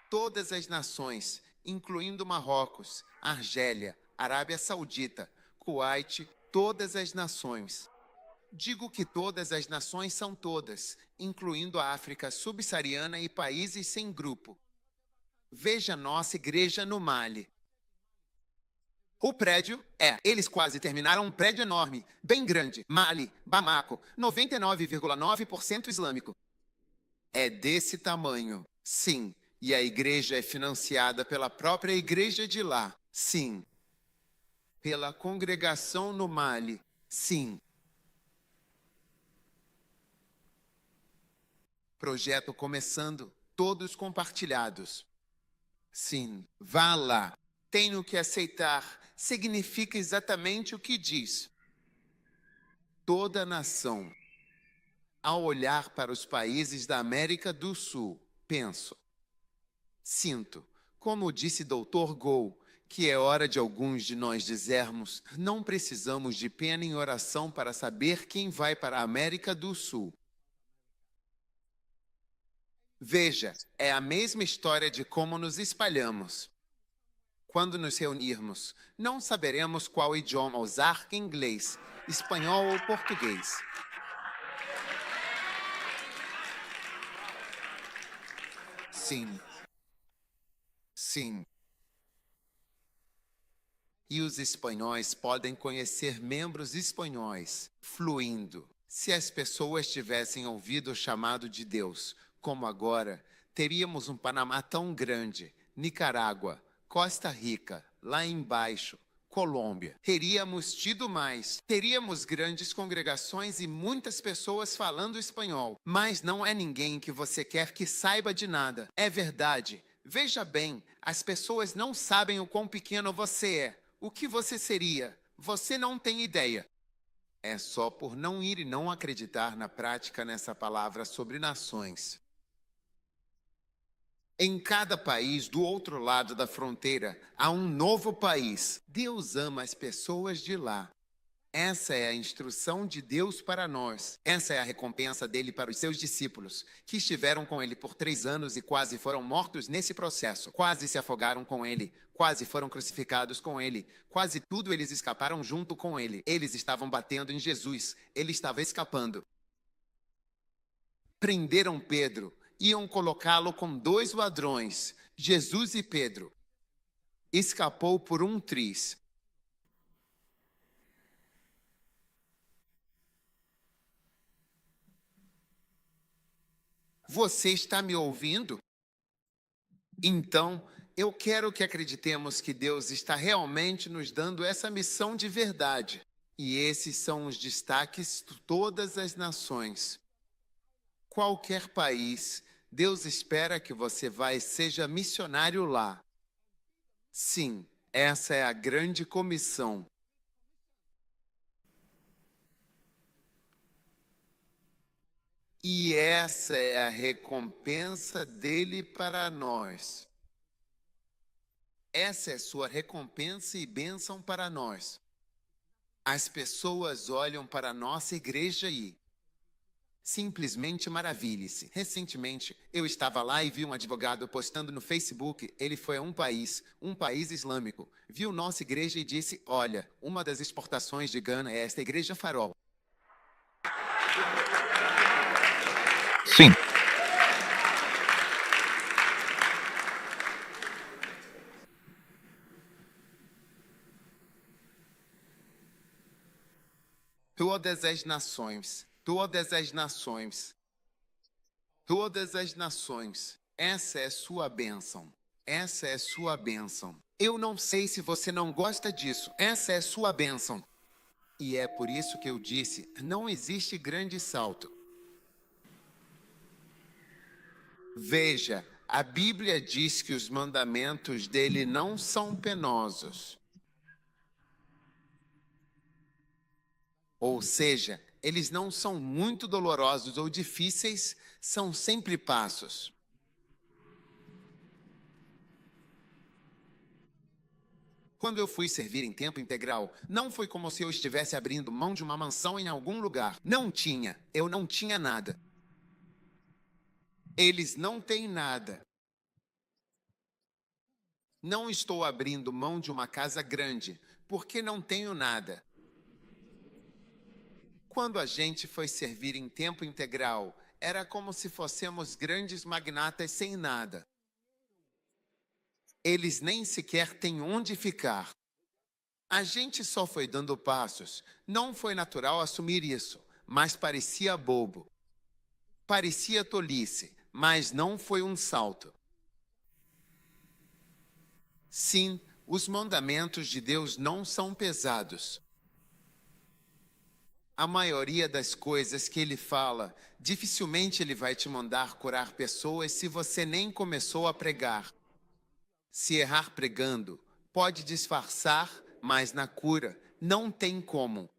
todas as nações, incluindo Marrocos, Argélia, Arábia Saudita, Kuwait, todas as nações. Digo que todas as nações são todas, incluindo a África subsaariana e países sem grupo. Veja nossa igreja no Mali. O prédio eles quase terminaram um prédio enorme, bem grande. Mali, Bamako, 99,9% islâmico. É desse tamanho, sim. E a igreja é financiada pela própria igreja de lá, sim. Pela congregação no Mali, sim. Projeto começando, todos compartilhados. Sim, vá lá. Tenho que aceitar. Significa exatamente o que diz. toda a nação. Ao olhar para os países da América do Sul, penso, sinto, como disse Dr. Gou, que é hora de alguns de nós dizermos, não precisamos de pena em oração para saber quem vai para a América do Sul. Veja, é a mesma história de como nos espalhamos. Quando nos reunirmos, não saberemos qual idioma usar, inglês, espanhol ou português. Sim. Sim. E os espanhóis podem conhecer membros espanhóis, fluindo. Se as pessoas tivessem ouvido o chamado de Deus, como agora, teríamos um Panamá tão grande, Nicarágua, Costa Rica, lá embaixo, Colômbia. Teríamos tido mais. Teríamos grandes congregações e muitas pessoas falando espanhol. Mas não é ninguém que você quer que saiba de nada. É verdade. Veja bem, as pessoas não sabem o quão pequeno você é. O que você seria? Você não tem ideia. É só por não ir e não acreditar na prática nessa palavra sobre nações. Em cada país, do outro lado da fronteira, há um novo país. Deus ama as pessoas de lá. Essa é a instrução de Deus para nós. Essa é a recompensa dele para os seus discípulos, que estiveram com ele por 3 anos e quase foram mortos nesse processo. Quase se afogaram com ele, quase foram crucificados com ele, quase tudo eles escaparam junto com ele. Eles estavam batendo em Jesus, ele estava escapando. Prenderam Pedro. Iam colocá-lo com 2 ladrões, Jesus e Pedro. Escapou por um triz. Você está me ouvindo? Então, eu quero que acreditemos que Deus está realmente nos dando essa missão de verdade. E esses são os destaques de todas as nações. Qualquer país, Deus espera que você vá e seja missionário lá. Sim, essa é a grande comissão. E essa é a recompensa dele para nós. Essa é sua recompensa e bênção para nós. As pessoas olham para a nossa igreja e simplesmente maravilhe-se. Recentemente, eu estava lá e vi um advogado postando no Facebook. Ele foi a um país islâmico. Viu nossa igreja e disse, olha, uma das exportações de Gana é esta igreja farol. Sim. Todas as nações. Todas as nações. Todas as nações. Essa é sua bênção. Essa é sua bênção. Eu não sei se você não gosta disso. Essa é sua bênção. E é por isso que eu disse, não existe grande salto. Veja, a Bíblia diz que os mandamentos dele não são penosos. Ou seja, eles não são muito dolorosos ou difíceis, são sempre passos. Quando eu fui servir em tempo integral, não foi como se eu estivesse abrindo mão de uma mansão em algum lugar. Não tinha, eu não tinha nada. Eles não têm nada. Não estou abrindo mão de uma casa grande, porque não tenho nada. Quando a gente foi servir em tempo integral, era como se fossemos grandes magnatas sem nada. Eles nem sequer têm onde ficar. A gente só foi dando passos. Não foi natural assumir isso, mas parecia bobo. Parecia tolice, mas não foi um salto. Sim, os mandamentos de Deus não são pesados. A maioria das coisas que ele fala, dificilmente ele vai te mandar curar pessoas se você nem começou a pregar. Se errar pregando, pode disfarçar, mas na cura não tem como.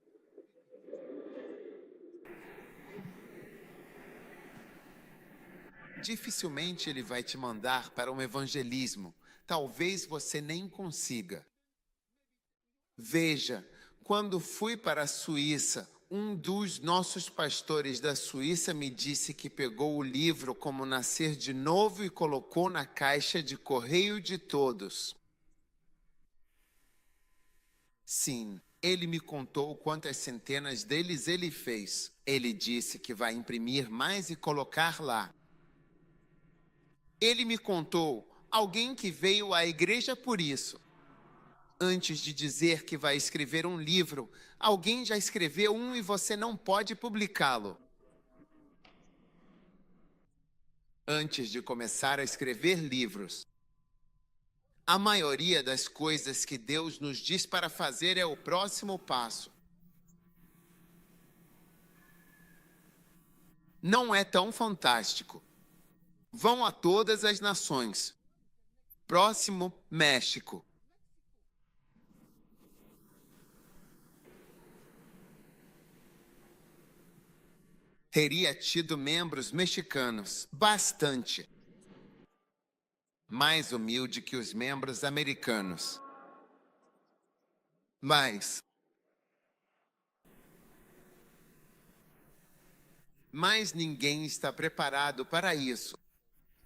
Dificilmente ele vai te mandar para um evangelismo. Talvez você nem consiga. Veja, quando fui para a Suíça, um dos nossos pastores da Suíça me disse que pegou o livro Como Nascer de Novo e colocou na caixa de correio de todos. Sim, ele me contou quantas centenas deles ele fez. Ele disse que vai imprimir mais e colocar lá. Ele me contou alguém que veio à igreja por isso. Antes de dizer que vai escrever um livro, alguém já escreveu um e você não pode publicá-lo. Antes de começar a escrever livros, a maioria das coisas que Deus nos diz para fazer é o próximo passo. Não é tão fantástico. Vão a todas as nações. Próximo, México. Teria tido membros mexicanos, bastante. Mais humilde que os membros americanos. Mas ninguém está preparado para isso.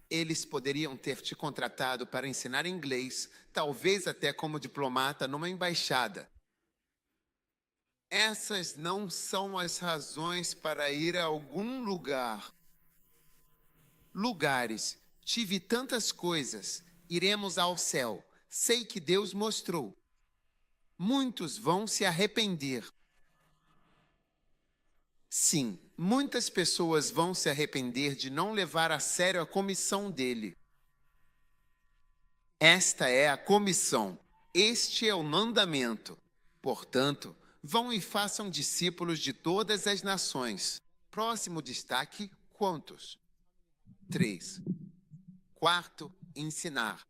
Eles poderiam ter te contratado para ensinar inglês, talvez até como diplomata numa embaixada. Essas não são as razões para ir a algum lugar. Lugares. Tive tantas coisas. Iremos ao céu. Sei que Deus mostrou. Muitos vão se arrepender. Sim, muitas pessoas vão se arrepender de não levar a sério a comissão dele. Esta é a comissão. Este é o mandamento. Portanto, vão e façam discípulos de todas as nações. Próximo destaque, quantos? 3. Quarto, ensinar.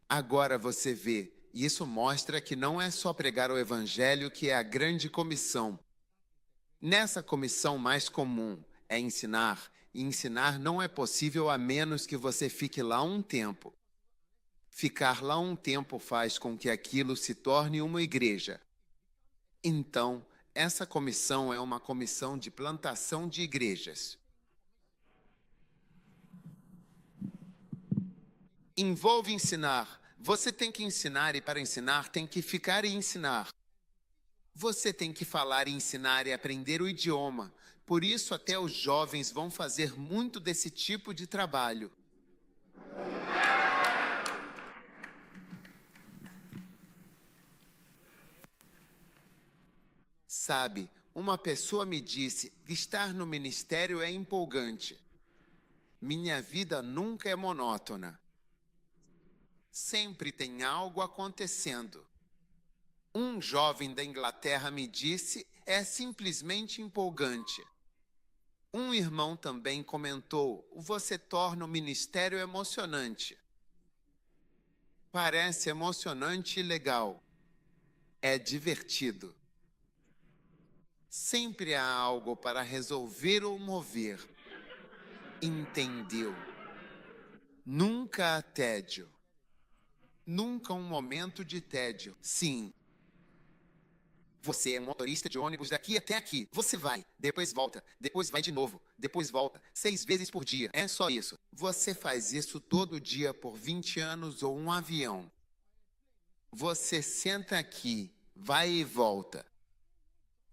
Agora você vê, isso mostra que não é só pregar o evangelho que é a grande comissão. Nessa comissão mais comum é ensinar, e ensinar não é possível a menos que você fique lá um tempo. Ficar lá um tempo faz com que aquilo se torne uma igreja. Então, essa comissão é uma comissão de plantação de igrejas. Envolve ensinar. Você tem que ensinar e para ensinar tem que ficar e ensinar. Você tem que falar e ensinar e aprender o idioma. Por isso até os jovens vão fazer muito desse tipo de trabalho. Sabe, uma pessoa me disse que estar no ministério é empolgante. Minha vida nunca é monótona. Sempre tem algo acontecendo. Um jovem da Inglaterra me disse, é simplesmente empolgante. Um irmão também comentou, você torna o ministério emocionante. Parece emocionante e legal. É divertido. Sempre há algo para resolver ou mover. Entendeu? Nunca há tédio. Nunca um momento de tédio. Sim. Você é um motorista de ônibus daqui até aqui. Você vai, depois volta, depois vai de novo, depois volta, 6 vezes por dia. É só isso. Você faz isso todo dia por 20 anos ou um avião. Você senta aqui, vai e volta.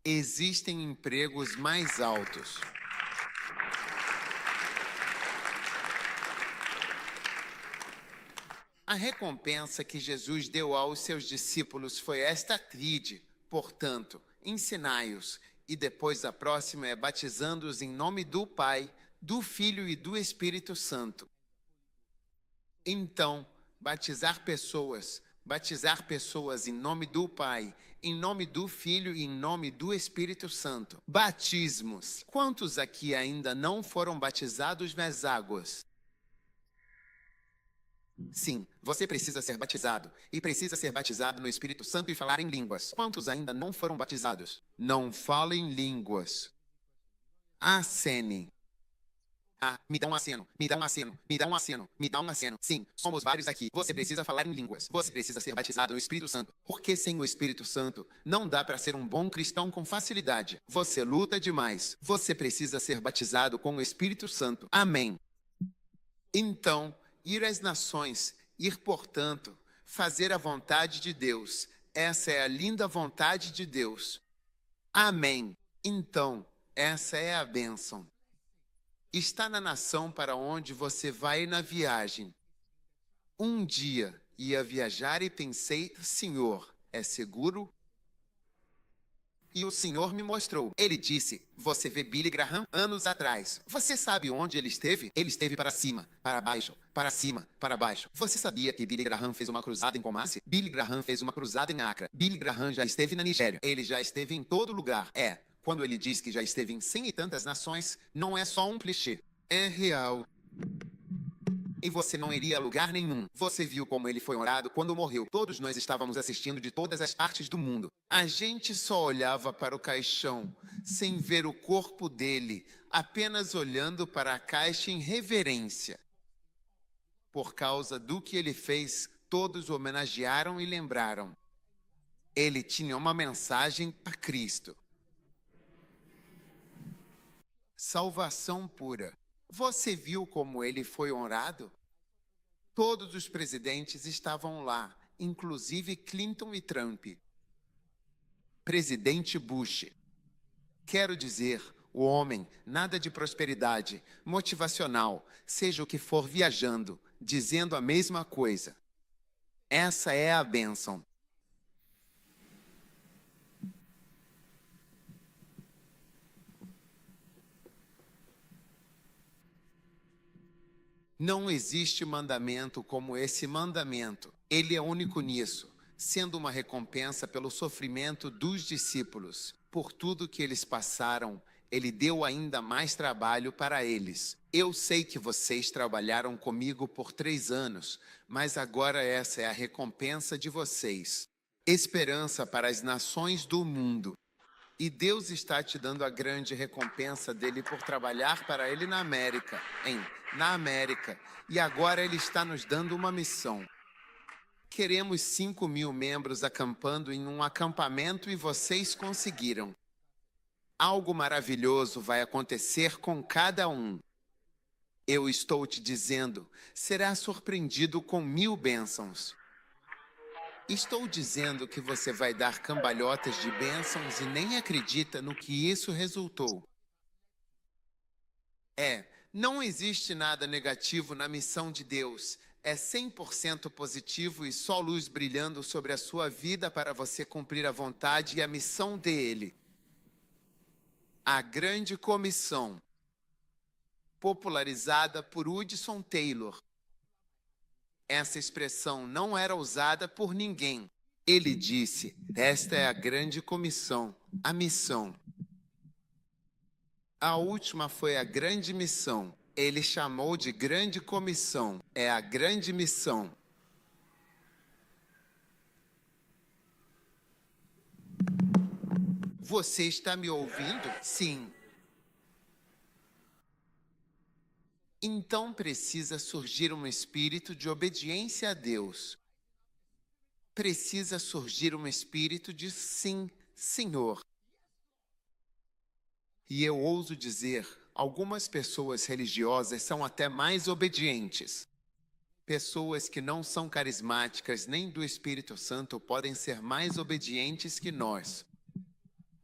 Existem empregos mais altos. A recompensa que Jesus deu aos seus discípulos foi esta tríade. Portanto, ensinai-os, e depois a próxima é batizando-os em nome do Pai, do Filho e do Espírito Santo. Então, batizar pessoas em nome do Pai, em nome do Filho e em nome do Espírito Santo. Batismos. Quantos aqui ainda não foram batizados nas águas? Sim, você precisa ser batizado, e precisa ser batizado no Espírito Santo e falar em línguas. Quantos ainda não foram batizados? Não falem línguas. Acenem. Ah, me dá um aceno, me dá um aceno, me dá um aceno, me dá um aceno. Sim, somos vários aqui. Você precisa falar em línguas. Você precisa ser batizado no Espírito Santo. Porque sem o Espírito Santo, não dá para ser um bom cristão com facilidade. Você luta demais. Você precisa ser batizado com o Espírito Santo. Amém. Então, ir às nações, ir, portanto, fazer a vontade de Deus. Essa é a linda vontade de Deus. Amém. Então, essa é a bênção. Está na nação para onde você vai na viagem. Um dia ia viajar e pensei, Senhor, é seguro? E o Senhor me mostrou. Ele disse, você vê Billy Graham anos atrás. Você sabe onde ele esteve? Ele esteve para cima, para baixo, para cima, para baixo. Você sabia que Billy Graham fez uma cruzada em Kumasi? Billy Graham fez uma cruzada em Accra. Billy Graham já esteve na Nigéria. Ele já esteve em todo lugar. Quando ele diz que já esteve em 100 e tantas nações, não é só um clichê. É real. E você não iria a lugar nenhum. Você viu como ele foi honrado quando morreu. Todos nós estávamos assistindo de todas as partes do mundo. A gente só olhava para o caixão, sem ver o corpo dele, apenas olhando para a caixa em reverência. Por causa do que ele fez, todos o homenagearam e lembraram. Ele tinha uma mensagem para Cristo. Salvação pura. Você viu como ele foi honrado? Todos os presidentes estavam lá, inclusive Clinton e Trump. Presidente Bush. Quero dizer, o homem, nada de prosperidade, motivacional, seja o que for viajando, dizendo a mesma coisa. Essa é a bênção. Não existe mandamento como esse mandamento. Ele é único nisso, sendo uma recompensa pelo sofrimento dos discípulos. Por tudo que eles passaram, ele deu ainda mais trabalho para eles. Eu sei que vocês trabalharam comigo por 3 anos, mas agora essa é a recompensa de vocês. Esperança para as nações do mundo. E Deus está te dando a grande recompensa dele por trabalhar para ele na América, na América. E agora ele está nos dando uma missão. Queremos 5.000 membros acampando em um acampamento e vocês conseguiram. Algo maravilhoso vai acontecer com cada um. Eu estou te dizendo, será surpreendido com 1000 bênçãos. Estou dizendo que você vai dar cambalhotas de bênçãos e nem acredita no que isso resultou. Não existe nada negativo na missão de Deus. É 100% positivo e só luz brilhando sobre a sua vida para você cumprir a vontade e a missão dele. A Grande Comissão, popularizada por Hudson Taylor. Essa expressão não era usada por ninguém. Ele disse, esta é a grande comissão, a missão. A última foi a grande missão. Ele chamou de grande comissão. É a grande missão. Você está me ouvindo? Sim. Então precisa surgir um espírito de obediência a Deus. Precisa surgir um espírito de sim, Senhor. E eu ouso dizer, algumas pessoas religiosas são até mais obedientes. Pessoas que não são carismáticas nem do Espírito Santo podem ser mais obedientes que nós.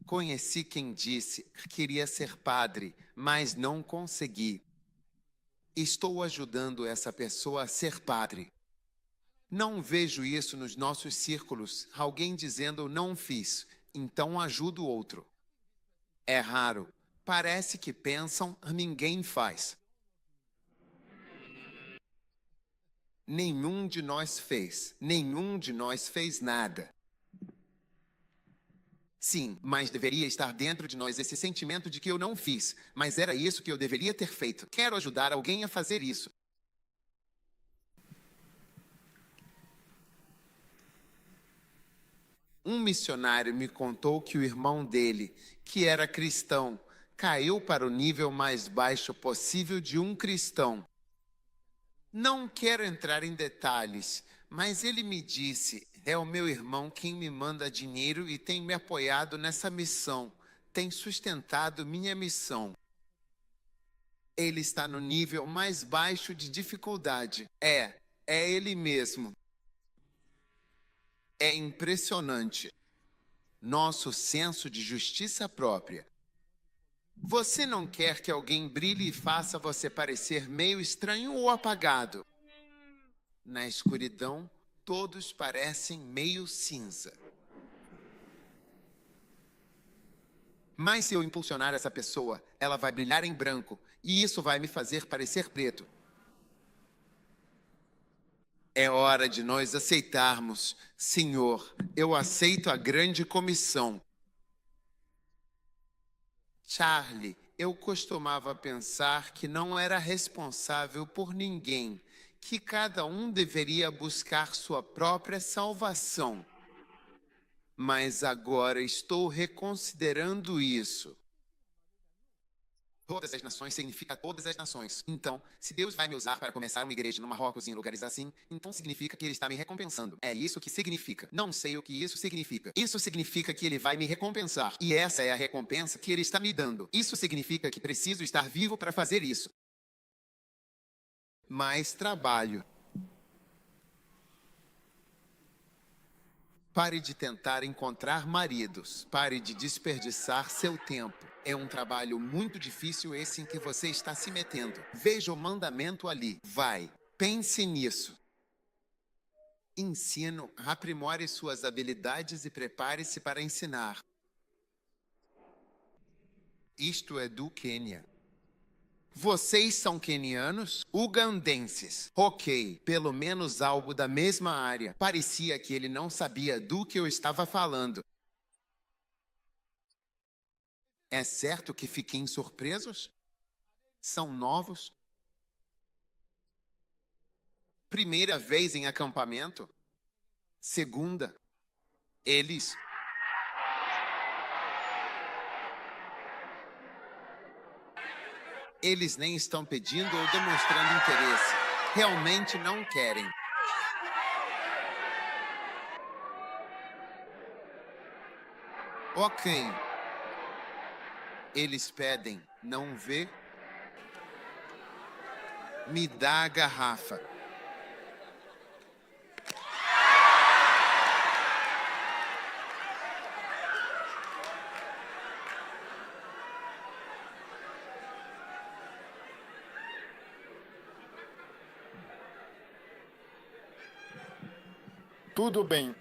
Conheci quem disse que queria ser padre, mas não consegui. Estou ajudando essa pessoa a ser padre. Não vejo isso nos nossos círculos, alguém dizendo não fiz, então ajudo o outro. É raro, parece que pensam ninguém faz. Nenhum de nós fez nada. Sim, mas deveria estar dentro de nós esse sentimento de que eu não fiz, mas era isso que eu deveria ter feito. Quero ajudar alguém a fazer isso. Um missionário me contou que o irmão dele, que era cristão, caiu para o nível mais baixo possível de um cristão. Não quero entrar em detalhes, mas ele me disse: é o meu irmão quem me manda dinheiro e tem me apoiado nessa missão, tem sustentado minha missão. Ele está no nível mais baixo de dificuldade. É ele mesmo. É impressionante. Nosso senso de justiça própria. Você não quer que alguém brilhe e faça você parecer meio estranho ou apagado. Na escuridão, todos parecem meio cinza. Mas se eu impulsionar essa pessoa, ela vai brilhar em branco, e isso vai me fazer parecer preto. É hora de nós aceitarmos: Senhor, eu aceito a grande comissão. Charlie, eu costumava pensar que não era responsável por ninguém, que cada um deveria buscar sua própria salvação. Mas agora estou reconsiderando isso. Todas as nações significa todas as nações. Então, se Deus vai me usar para começar uma igreja no Marrocos e em lugares assim, então significa que Ele está me recompensando. É isso que significa. Não sei o que isso significa. Isso significa que Ele vai me recompensar. E essa é a recompensa que Ele está me dando. Isso significa que preciso estar vivo para fazer isso. Mais trabalho. Pare de tentar encontrar maridos. Pare de desperdiçar seu tempo. É um trabalho muito difícil esse em que você está se metendo. Veja o mandamento ali. Vai. Pense nisso. Ensino. Aprimore suas habilidades e prepare-se para ensinar. Isto é do Quênia. Vocês são quenianos? Ugandenses. Ok, pelo menos algo da mesma área. Parecia que ele não sabia do que eu estava falando. É certo que fiquem surpresos? São novos? Primeira vez em acampamento? Segunda? Eles nem estão pedindo ou demonstrando interesse. Realmente não querem. Ok. Eles pedem, não vê? Me dá a garrafa. Tudo bem.